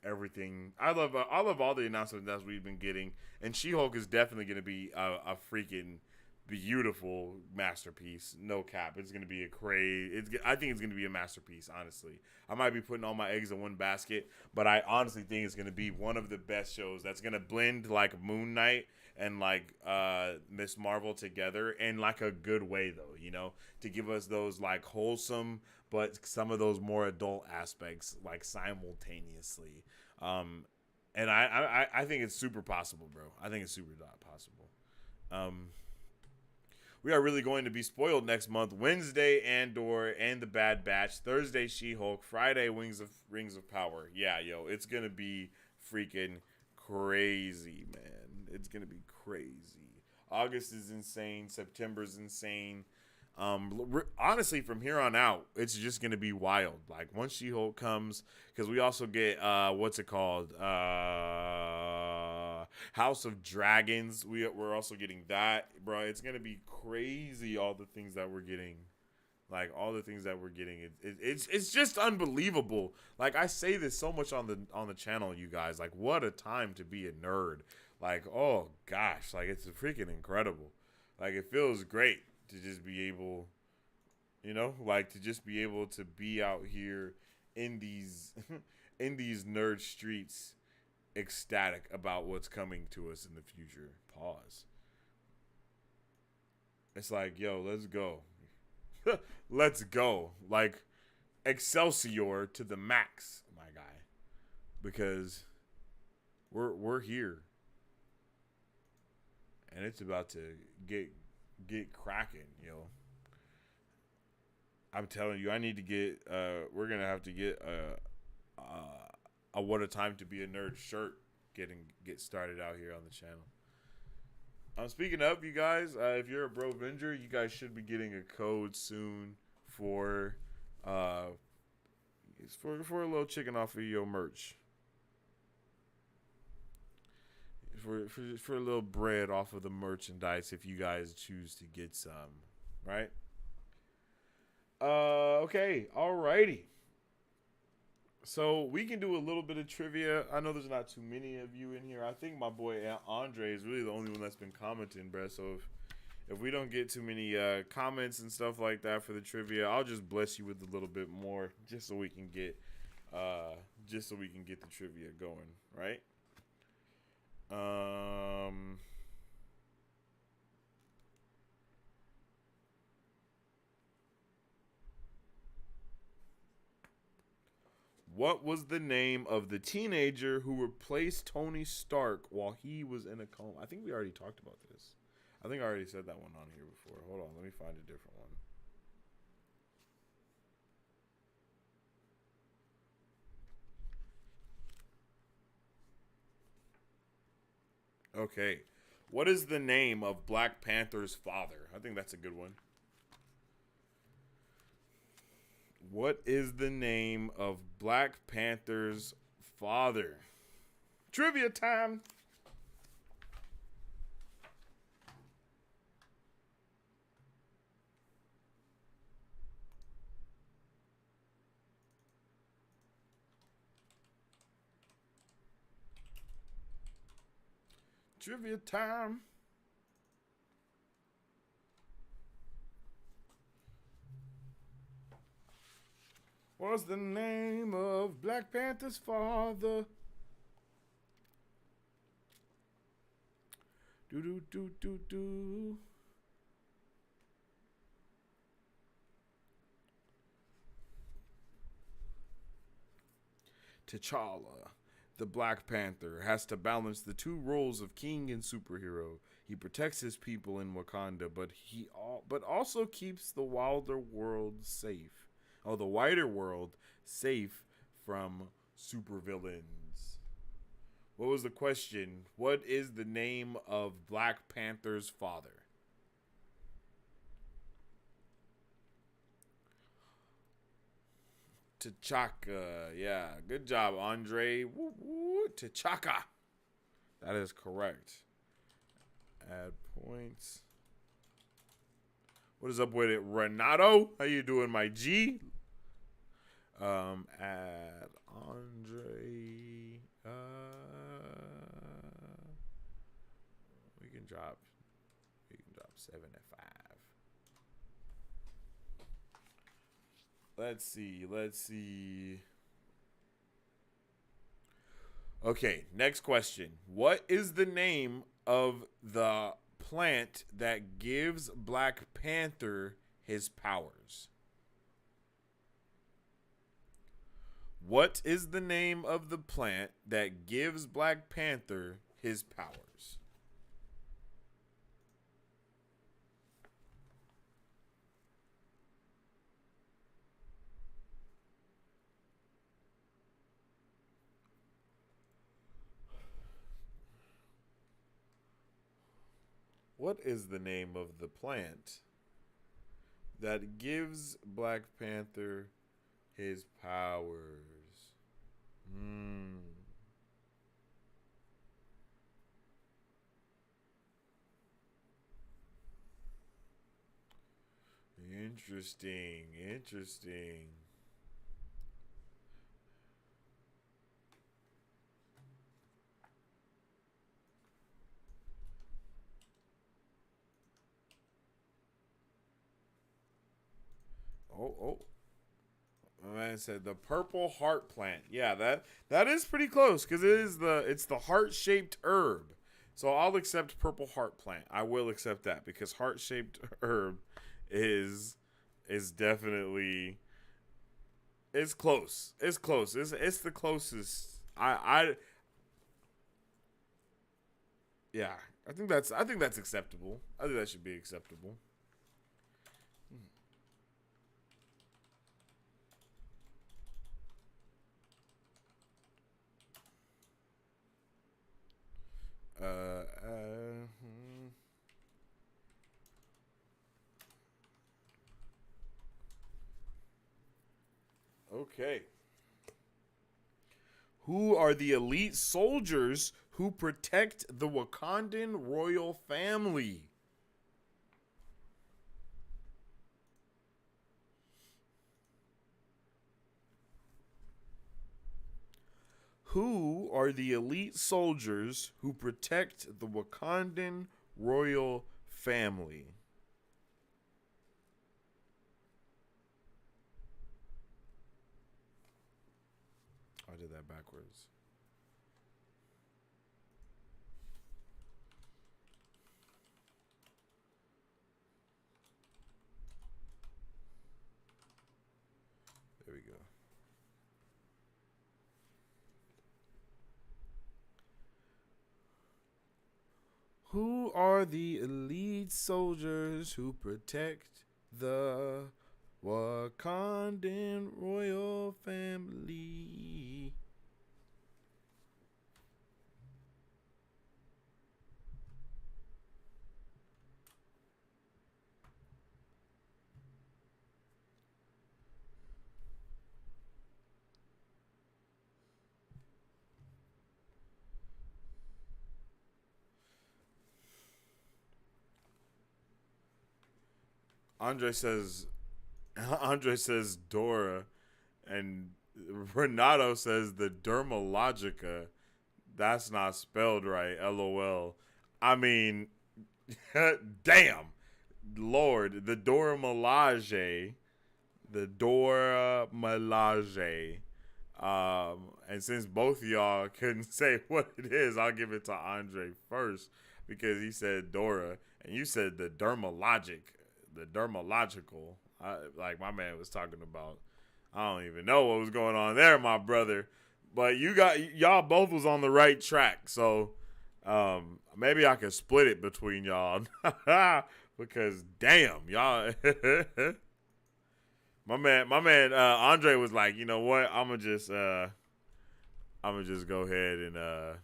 everything. I love all the announcements that we've been getting, and She-Hulk is definitely going to be a freaking beautiful masterpiece. No cap, it's going to be I think it's going to be a masterpiece. Honestly, I might be putting all my eggs in one basket, but I honestly think it's going to be one of the best shows that's going to blend like Moon Knight and like Miss Marvel together in like a good way, though, you know, to give us those like wholesome but some of those more adult aspects like simultaneously. And I think it's super possible, bro. I think it's super possible. We are really going to be spoiled next month. Wednesday, Andor and the Bad Batch. Thursday, She-Hulk. Friday, Rings of Power. Yeah, yo, it's gonna be freaking crazy, man. It's gonna be crazy. August is insane. September's insane. Honestly, from here on out, it's just gonna be wild. Like once She-Hulk comes, because we also get what's it called? House of Dragons. We're also getting that, bro. It's gonna be crazy. All the things that we're getting. Like all the things that we're getting, it's just unbelievable. Like I say this so much on the channel, you guys. Like what a time to be a nerd. Like oh gosh, like it's freaking incredible. Like it feels great to just be able, you know, like to just be able to be out here in these in these nerd streets, ecstatic about what's coming to us in the future. Pause. It's like yo, let's go. Let's go. Like Excelsior to the max, my guy. Because we're here. And it's about to get cracking, yo. I'm telling you, I need to get we're going to have to get a What a Time to Be a Nerd shirt get started out here on the channel. Speaking of, you guys, if you're a Brovenger, you guys should be getting a code soon for a little chicken off of your merch. For a little bread off of the merchandise if you guys choose to get some, right? Okay, alrighty. So we can do a little bit of trivia. I know there's not too many of you in here. I think my boy Andre is really the only one that's been commenting, bruh. So if we don't get too many comments and stuff like that for the trivia, I'll just bless you with a little bit more, just so we can get the trivia going, right? What was the name of the teenager who replaced Tony Stark while he was in a coma? I think we already talked about this. I think I already said that one on here before. Hold on, let me find a different one. Okay. What is the name of Black Panther's father? I think that's a good one. What is the name of Black Panther's father? Trivia time. Trivia time. What's the name of Black Panther's father? Do. T'Challa, the Black Panther, has to balance the two roles of king and superhero. He protects his people in Wakanda, but also keeps the wilder world safe. Oh, the wider world safe from supervillains. What was the question? What is the name of Black Panther's father? T'Chaka. Yeah, good job, Andre. Woo, woo. T'Chaka. That is correct. Add points. What is up with it, Renato? How you doing, my G? Add Andre. We can drop 7 at 5. Let's see. Okay, next question. What is the name of the plant that gives Black Panther his powers? What is the name of the plant that gives Black Panther his powers? What is the name of the plant that gives Black Panther his powers? Interesting. Oh. My man said the purple heart plant. Yeah, that is pretty close because it's the heart-shaped herb. So I'll accept purple heart plant. I will accept that because heart-shaped herb is definitely it's close. It's close. It's the closest. Yeah. I think that's acceptable. I think that should be acceptable. Okay. Who are the elite soldiers who protect the Wakandan royal family? Who are the elite soldiers who protect the Wakandan royal family? I did that backwards. There we go. Who are the elite soldiers who protect the Wakandan royal family? Andre says Dora, and Renato says the Dermalogica. That's not spelled right. LOL. I mean, damn, Lord, the Dora Milaje, and since both of y'all couldn't say what it is, I'll give it to Andre first because he said Dora, and you said the dermalogical. Like my man was talking about. I don't even know what was going on there, my brother. But y'all both was on the right track. So Maybe I could split it between y'all because damn, y'all. my man, Andre was like, you know what? I'm gonna just go ahead and I'm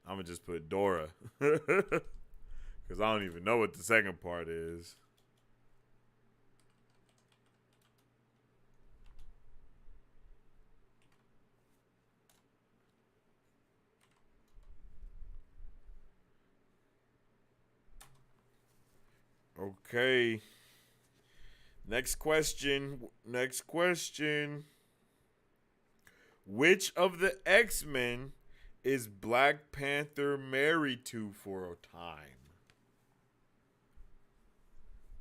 gonna just put Dora because I don't even know what the second part is. Okay. Next question. Which of the X-Men is Black Panther married to for a time?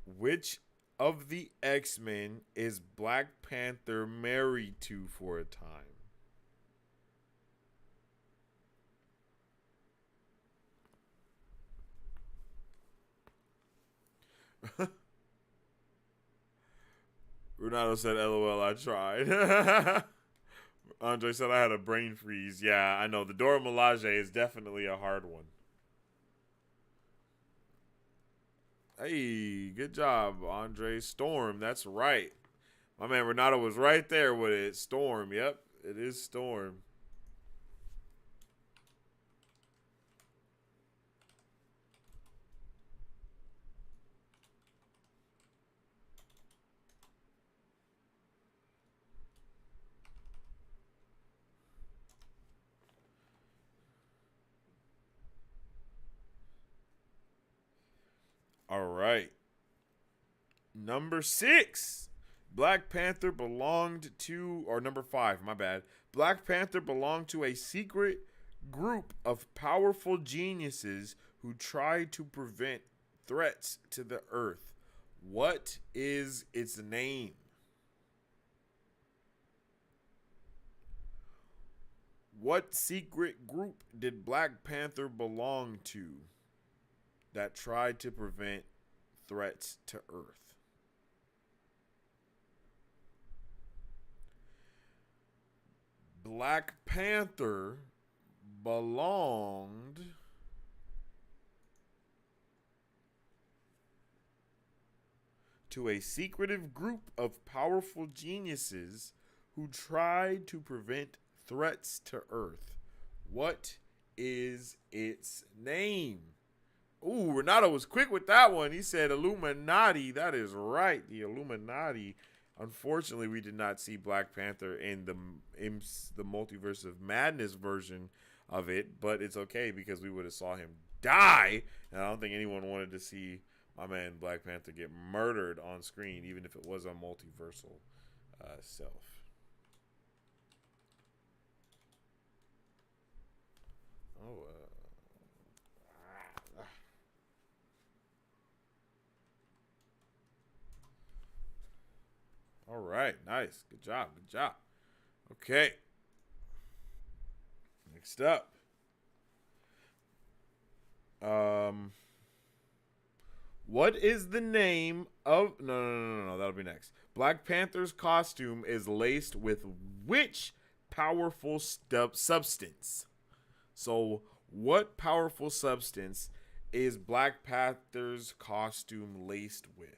Which of the X-Men is Black Panther married to for a time? Ronaldo said, LOL, I tried. Andre said I had a brain freeze. Yeah, I know. The Dora Milaje is definitely a hard one. Hey, good job, Andre. Storm, that's right. My man Renato was right there with it. Storm, yep, it is Storm. All right. Number 6. Black Panther belonged to, or number 5, my bad. Black Panther belonged to a secret group of powerful geniuses who tried to prevent threats to the earth. What is its name? What secret group did Black Panther belong to that tried to prevent threats to Earth? Black Panther belonged to a secretive group of powerful geniuses who tried to prevent threats to Earth. What is its name? Ooh, Renato was quick with that one. He said Illuminati. That is right, the Illuminati. Unfortunately, we did not see Black Panther in the Multiverse of Madness version of it, but it's okay because we would have saw him die, and I don't think anyone wanted to see my man Black Panther get murdered on screen, even if it was a multiversal self. Oh, all right, nice, good job. Okay, next up, what is the name of? No. That'll be next. Black Panther's costume is laced with which powerful substance? So, what powerful substance is Black Panther's costume laced with?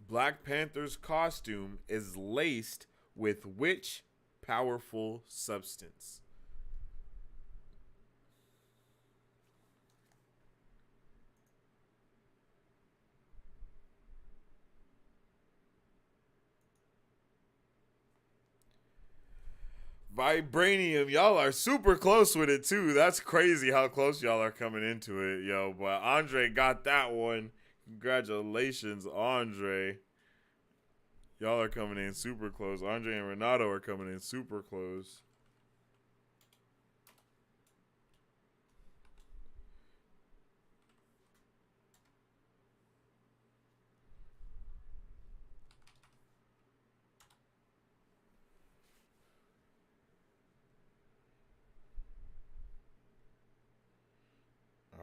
Black Panther's costume is laced with which powerful substance? Vibranium. Y'all are super close with it too. That's crazy how close y'all are coming into it, yo. But Andre got that one. Congratulations, Andre. Y'all are coming in super close. Andre and Renato are coming in super close.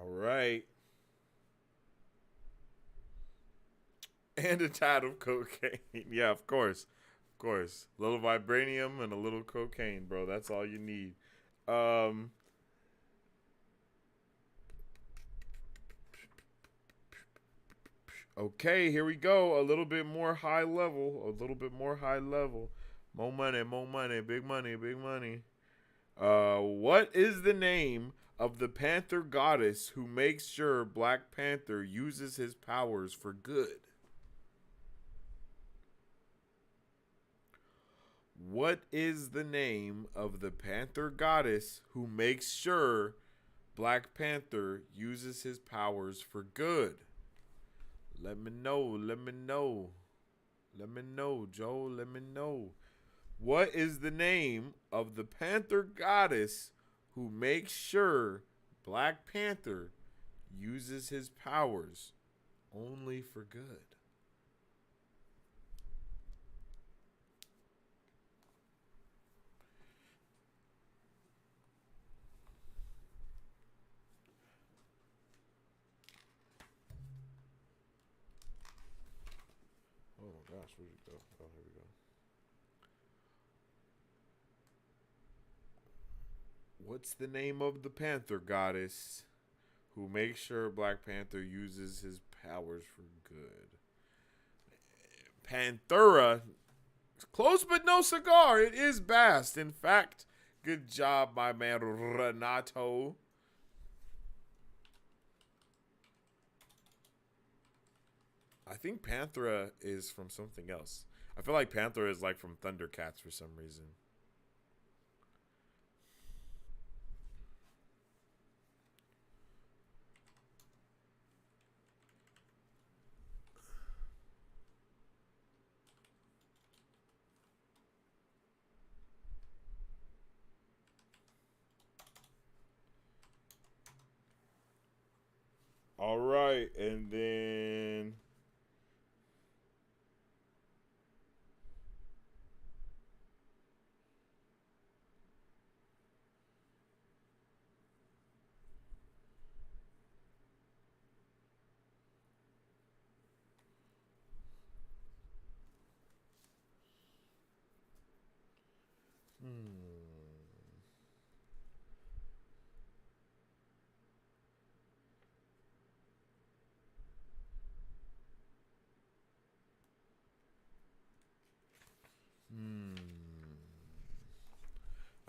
All right. And a tad of cocaine. Yeah, of course. Of course. A little vibranium and a little cocaine, bro. That's all you need. Okay, here we go. A little bit more high level. A little bit more high level. More money, big money, big money. What is the name of the Panther goddess who makes sure Black Panther uses his powers for good? What is the name of the Panther goddess who makes sure Black Panther uses his powers for good? Let me know. Let me know. Let me know, Joe. Let me know. What is the name of the Panther goddess who makes sure Black Panther uses his powers only for good? Oh my gosh, where'd it go? Oh, here we go. What's the name of the Panther goddess who makes sure Black Panther uses his powers for good? Panthera. Close but no cigar. It is Bast. In fact, good job, my man Renato. I think Panthera is from something else. I feel like Panthera is like from Thundercats for some reason. All right, and then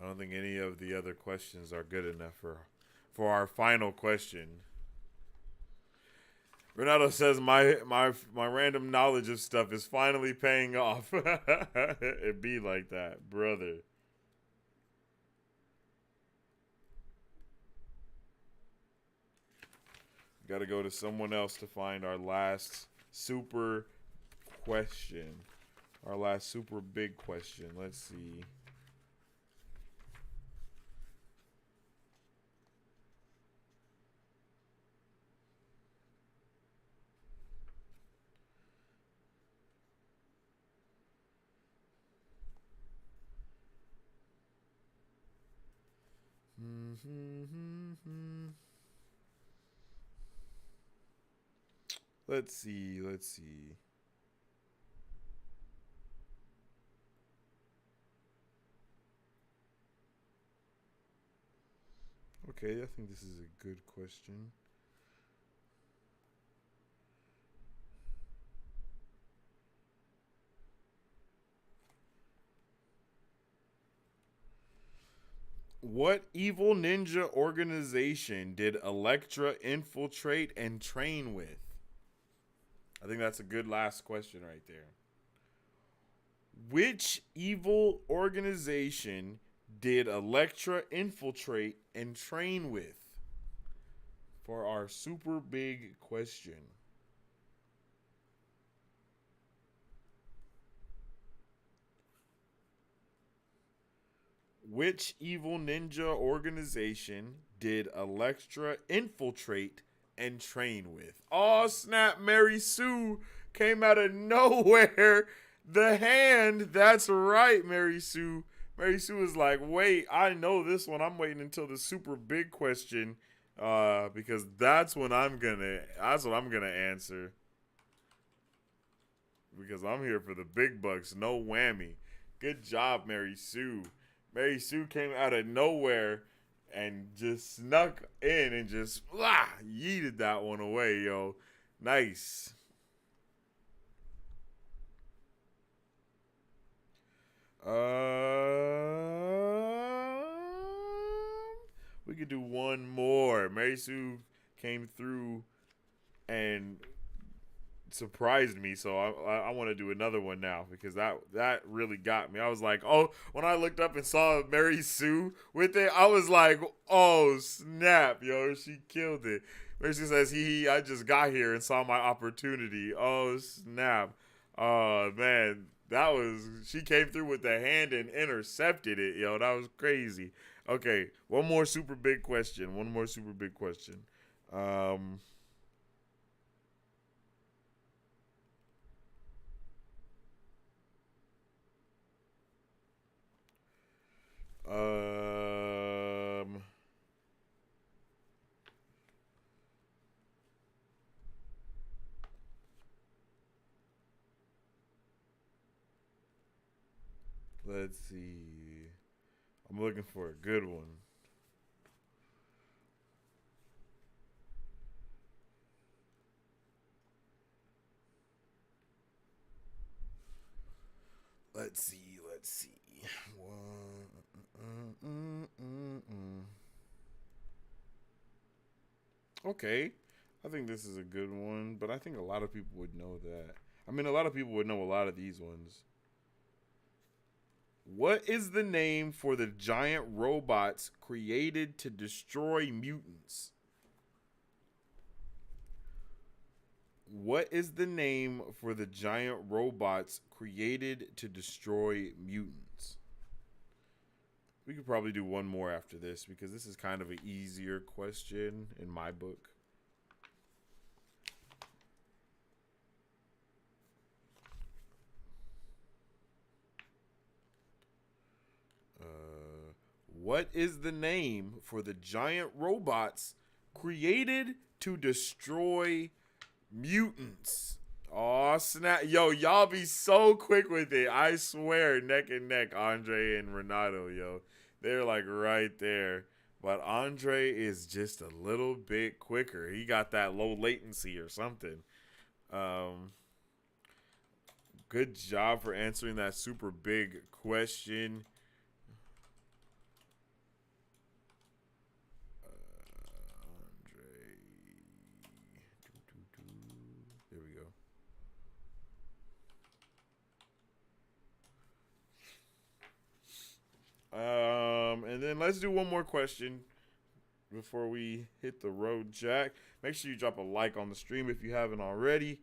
I don't think any of the other questions are good enough for our final question. Renato says my random knowledge of stuff is finally paying off. It be like that, brother. Got to go to someone else to find our last super question. Our last super big question. Let's see. Let's see. Let's see. Okay, I think this is a good question. What evil ninja organization did Elektra infiltrate and train with? I think that's a good last question right there. Which evil organization did Elektra infiltrate and train with? For our super big question. Which evil ninja organization did Elektra infiltrate and train with? Oh, snap, Mary Sue came out of nowhere. The hand, that's right, Mary Sue. Mary Sue is like, wait, I know this one. I'm waiting until the super big question, because that's what I'm gonna answer. because I'm here for the big bucks. No whammy. Good job, Mary Sue. Mary Sue came out of nowhere and just snuck in and just yeeted that one away, yo. Nice. We could do one more. Mary Sue came through and surprised me, so I want to do another one now because that really got me. I was like, oh, when I looked up and saw Mary Sue with it, I was like, oh snap, yo, she killed it. Mary Sue says, I just got here and saw my opportunity. Oh snap. Oh man, she came through with the hand and intercepted it, yo. That was crazy. Okay, one more super big question. Let's see. I'm looking for a good one. Let's see. Okay. I think this is a good one, but I think a lot of people would know that. I mean, a lot of people would know a lot of these ones. What is the name for the giant robots created to destroy mutants? What is the name for the giant robots created to destroy mutants? We could probably do one more after this because this is kind of an easier question in my book. What is the name for the giant robots created to destroy mutants? Oh snap. Yo, y'all be so quick with it. I swear, neck and neck, Andre and Renato, yo. They're like right there. But Andre is just a little bit quicker. He got that low latency or something. Good job for answering that super big question. There we go. And then let's do one more question before we hit the road, Jack. Make sure you drop a like on the stream if you haven't already.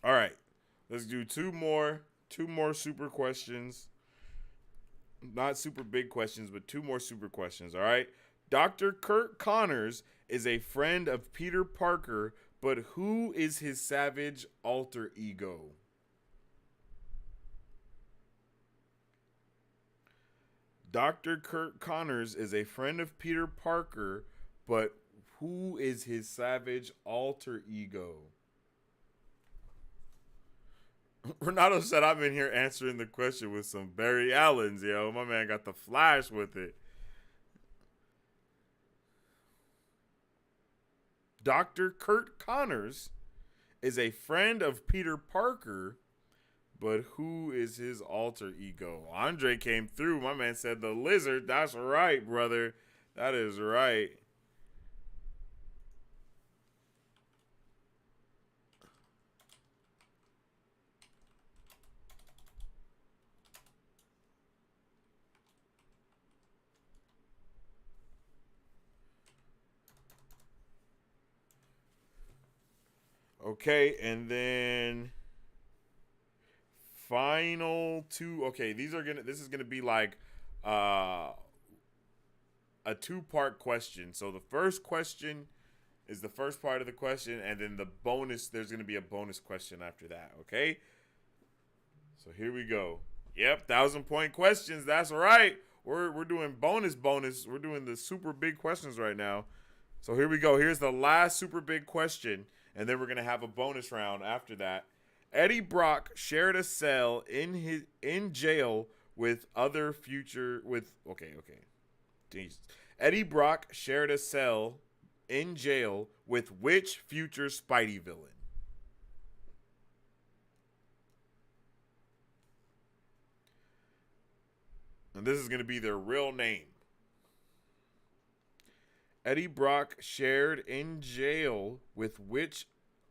All right, let's do two more super questions. Not super big questions, but two more super questions, all right? Dr. Kurt Connors is a friend of Peter Parker, but who is his savage alter ego? Dr. Kurt Connors is a friend of Peter Parker, but who is his savage alter ego? Renato said, I'm in here answering the question with some Barry Allens, yo. My man got the flash with it. Dr. Kurt Connors is a friend of Peter Parker, but who is his alter ego? Andre came through. My man said the Lizard. That's right, brother. That is right. Okay, and then final two. Okay, this is gonna be like a two-part question. So the first question is the first part of the question, and then the bonus, there's gonna be a bonus question after that. Okay? So here we go. Yep, 1,000-point questions. That's right. We're doing bonus. We're doing the super big questions right now. So here we go. Here's the last super big question, and then we're gonna have a bonus round after that. Eddie Brock shared a cell in jail with other future with okay. Jesus. Eddie Brock shared a cell in jail with which future Spidey villain? And this is going to be their real name. Eddie Brock shared in jail with which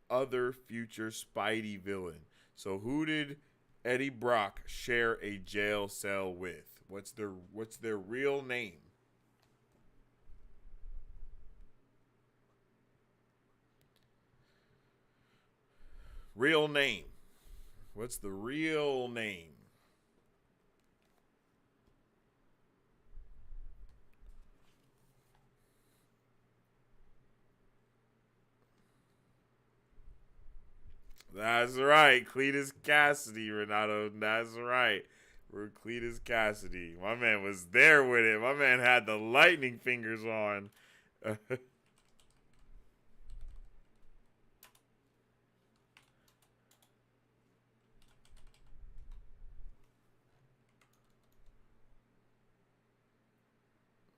other future Spidey villain? So who did Eddie Brock share a jail cell with? What's their real name? Real name. What's the real name? That's right. Cletus Cassidy, Renato. That's right. We're Cletus Cassidy. My man was there with it. My man had the lightning fingers on.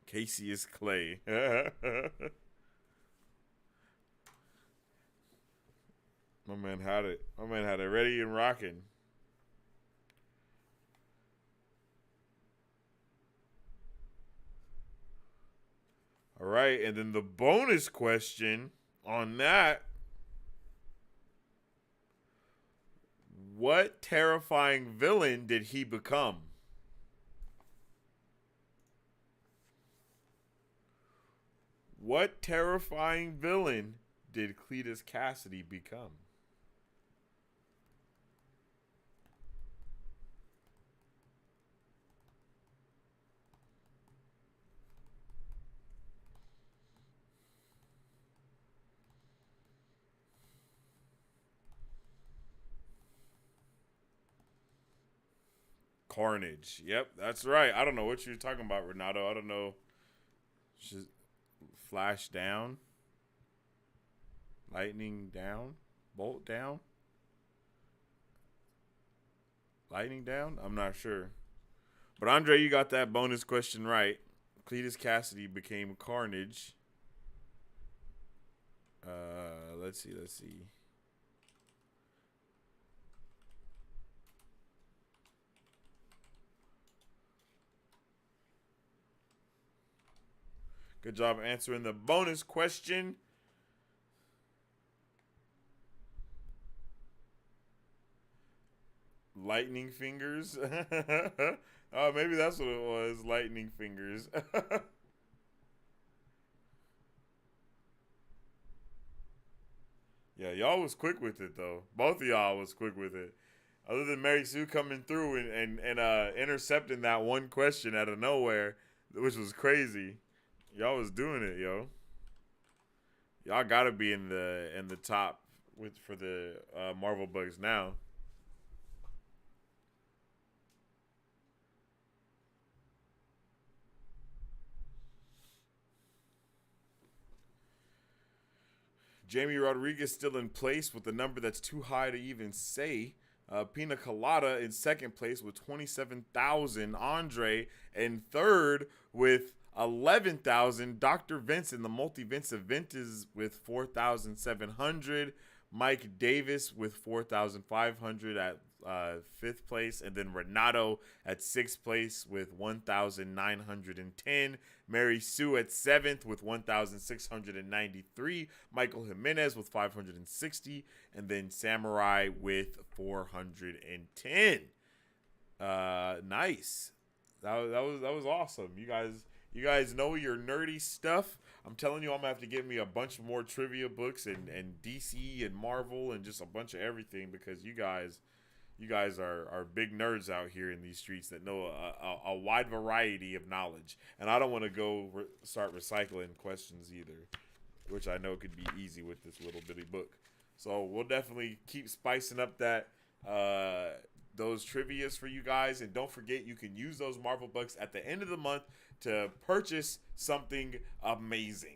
Casey is Clay. My man had it. My man had it ready and rocking. All right, and then the bonus question on that. What terrifying villain did he become? What terrifying villain did Cletus Cassidy become? Carnage. Yep, that's right. I don't know what you're talking about, Renato. I don't know. Flash down. Lightning down. Bolt down. Lightning down? I'm not sure. But Andre, you got that bonus question right. Cletus Cassidy became Carnage. Let's see. Good job answering the bonus question. Lightning fingers. Oh, maybe that's what it was. Lightning fingers. Yeah, y'all was quick with it though. Both of y'all was quick with it. Other than Mary Sue coming through and intercepting that one question out of nowhere, which was crazy. Y'all was doing it, yo. Y'all gotta be in the top for the Marvel bugs now. Jamie Rodriguez still in place with a number that's too high to even say. Pina Colada in second place with 27,000. Andre in third with 11,000. Dr. Vince in the multi-Vince event is with 4,700. Mike Davis with 4,500 at fifth place, and then Renato at sixth place with 1,910. Mary Sue at seventh with 1,693. Michael Jimenez with 560, and then Samurai with 410. Nice. That was awesome. You guys You guys know your nerdy stuff. I'm telling you, I'm gonna have to get me a bunch more trivia books and DC and Marvel and just a bunch of everything, because you guys are big nerds out here in these streets that know a wide variety of knowledge. And I don't want to go start recycling questions either, which I know could be easy with this little bitty book. So we'll definitely keep spicing up that those trivias for you guys. And don't forget, you can use those Marvel bucks at the end of the month to purchase something amazing.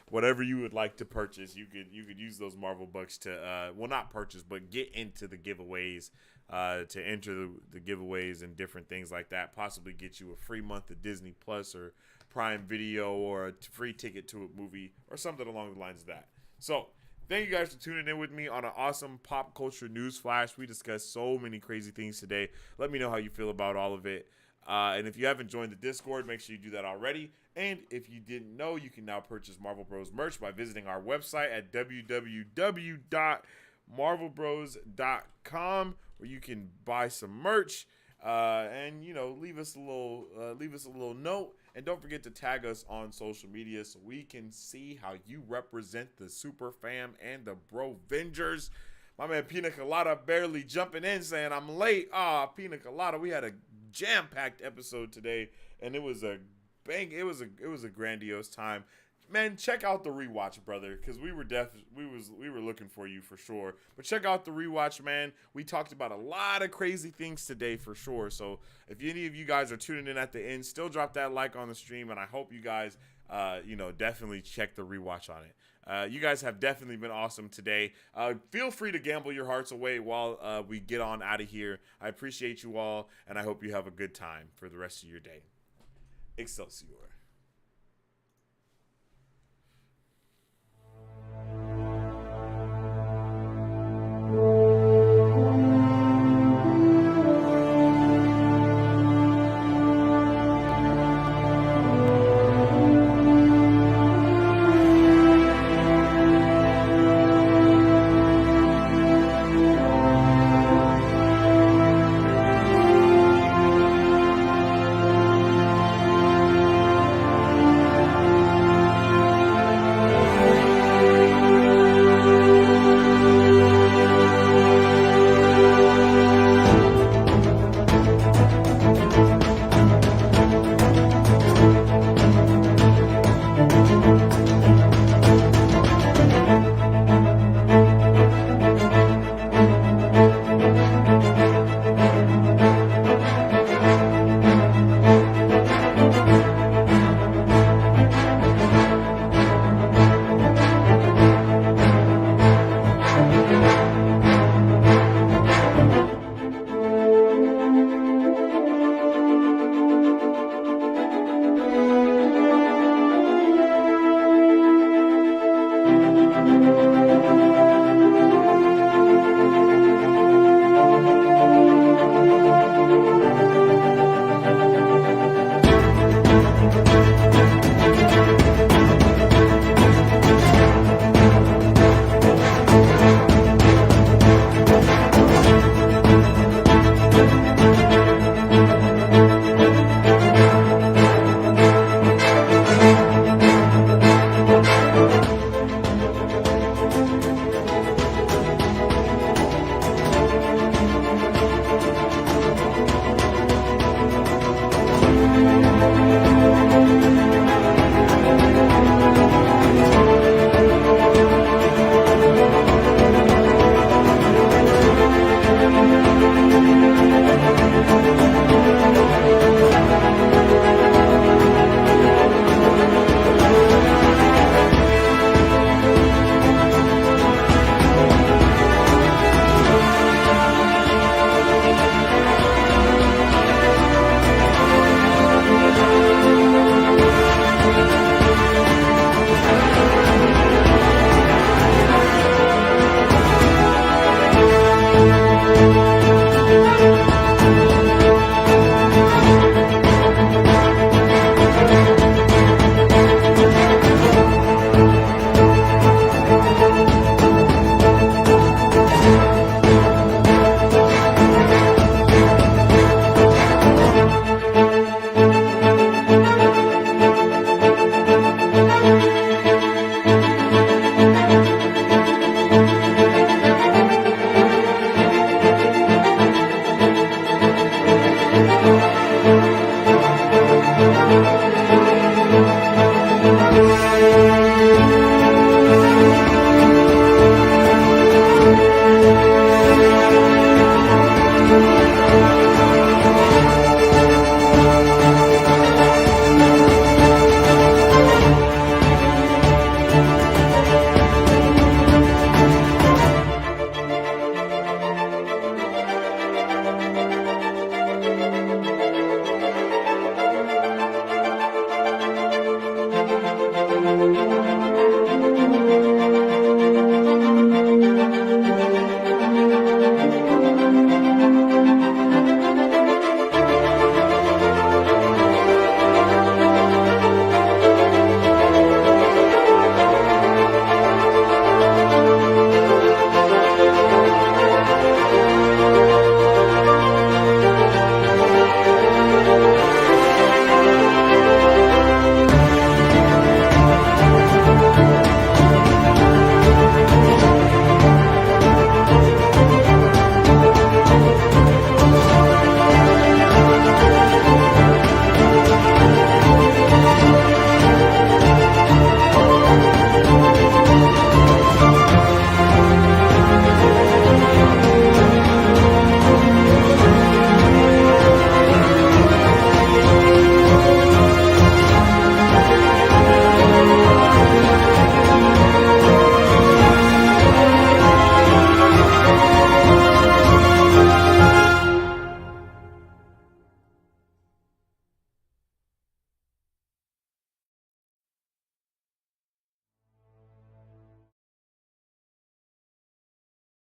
Whatever you would like to purchase, you could use those Marvel bucks to well, not purchase, but get into the giveaways, to enter the giveaways and different things like that. Possibly get you a free month of Disney Plus or Prime Video, or a free ticket to a movie, or something along the lines of that. So thank you guys for tuning in with me on an awesome pop culture news flash. We discussed so many crazy things today. Let me know how you feel about all of it. And if you haven't joined the Discord, make sure you do that already. And if you didn't know, you can now purchase Marvel Bros merch by visiting our website at www.marvelbros.com, where you can buy some merch, and leave us a little note. And don't forget to tag us on social media so we can see how you represent the Super Fam and the Bro Vengers. My man Pina Colada barely jumping in saying I'm late. Pina Colada, we had a jam-packed episode today, and it was a grandiose time. Man, check out the rewatch, brother, because we were looking for you for sure. But check out the rewatch, man. We talked about a lot of crazy things today for sure. So if any of you guys are tuning in at the end, still drop that like on the stream, and I hope you guys definitely check the rewatch on it. You guys have definitely been awesome today. Feel free to gamble your hearts away while we get on out of here. I appreciate you all, and I hope you have a good time for the rest of your day. Excelsior.